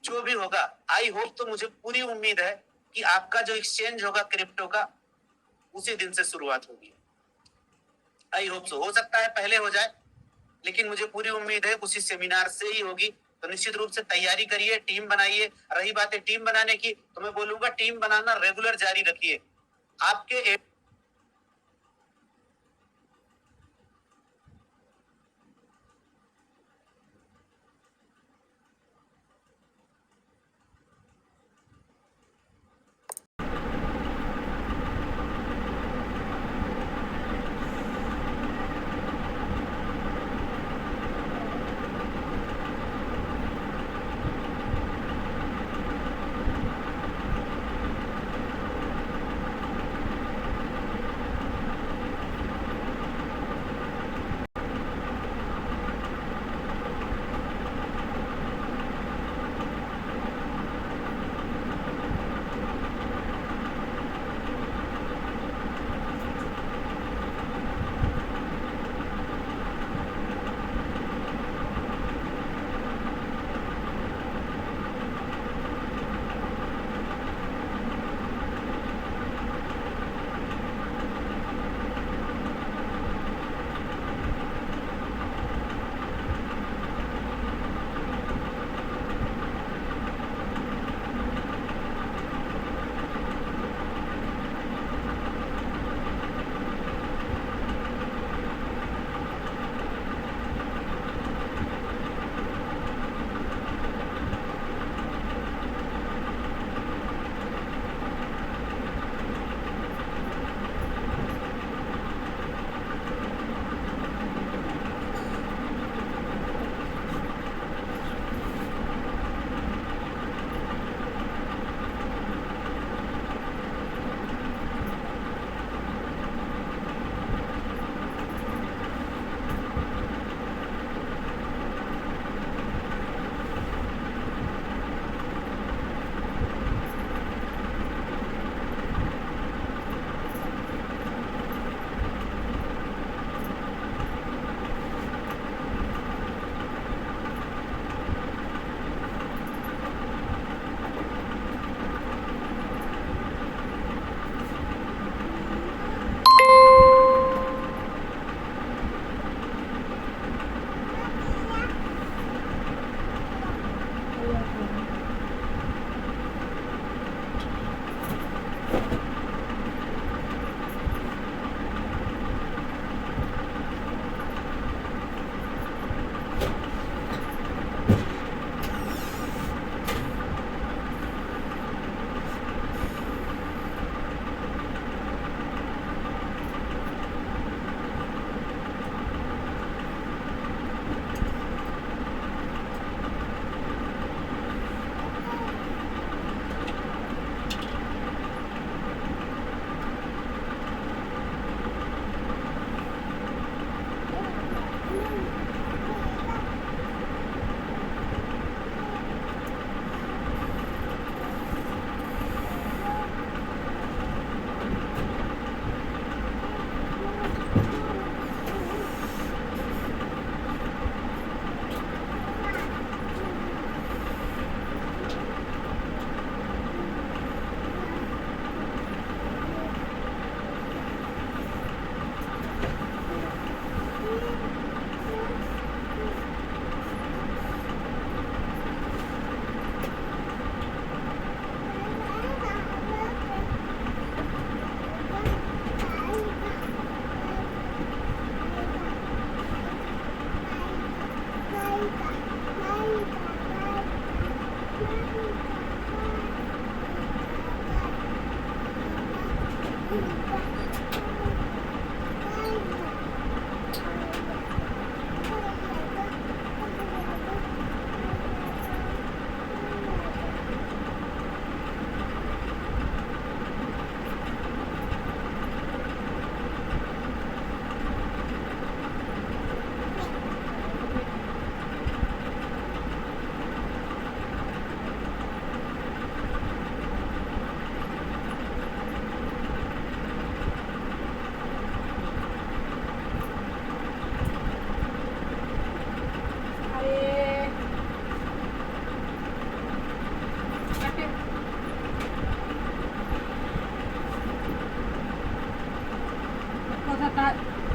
[SPEAKER 4] जो भी होगा, आई होप, तो मुझे पूरी उम्मीद है कि आपका जो एक्सचेंज होगा क्रिप्टो का, उसी दिन से शुरुआत होगी। I hope so. हो सकता है पहले हो जाए, लेकिन मुझे पूरी उम्मीद है उसी सेमिनार से ही होगी। तो निश्चित रूप से तैयारी करिए, टीम बनाइए। रही बात है टीम बनाने की, तो मैं बोलूंगा टीम बनाना रेगुलर जारी रखिए। आपके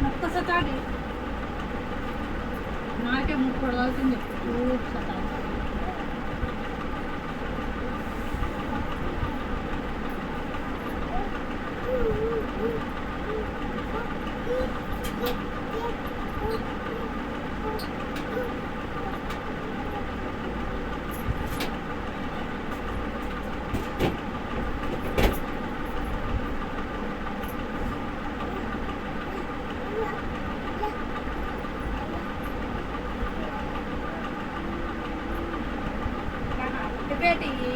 [SPEAKER 7] మొక్క సతాడి నాకే ముక్కడు అవుతుంది సతాడి बेटी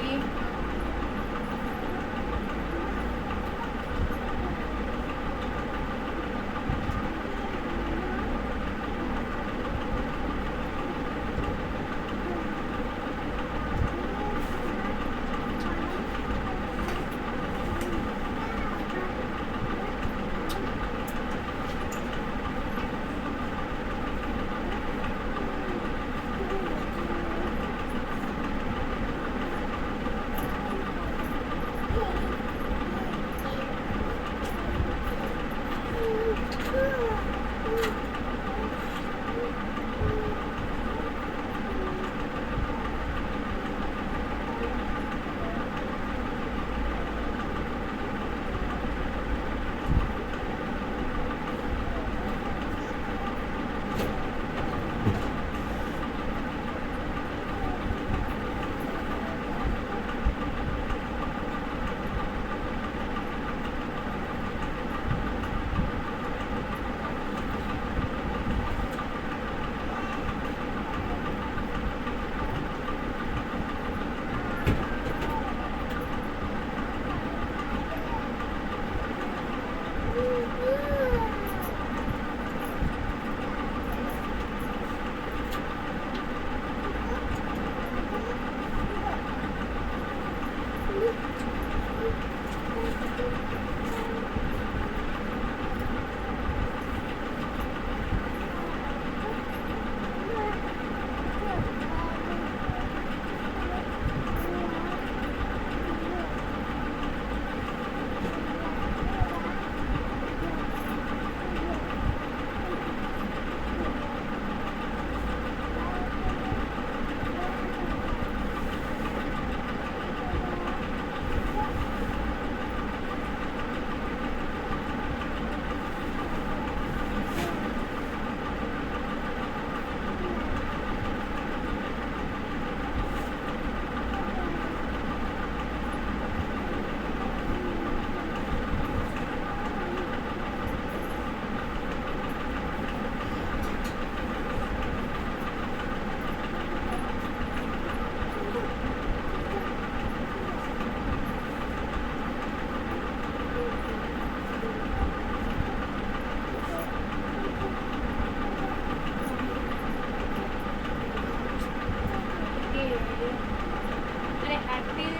[SPEAKER 7] अरे हैप्पी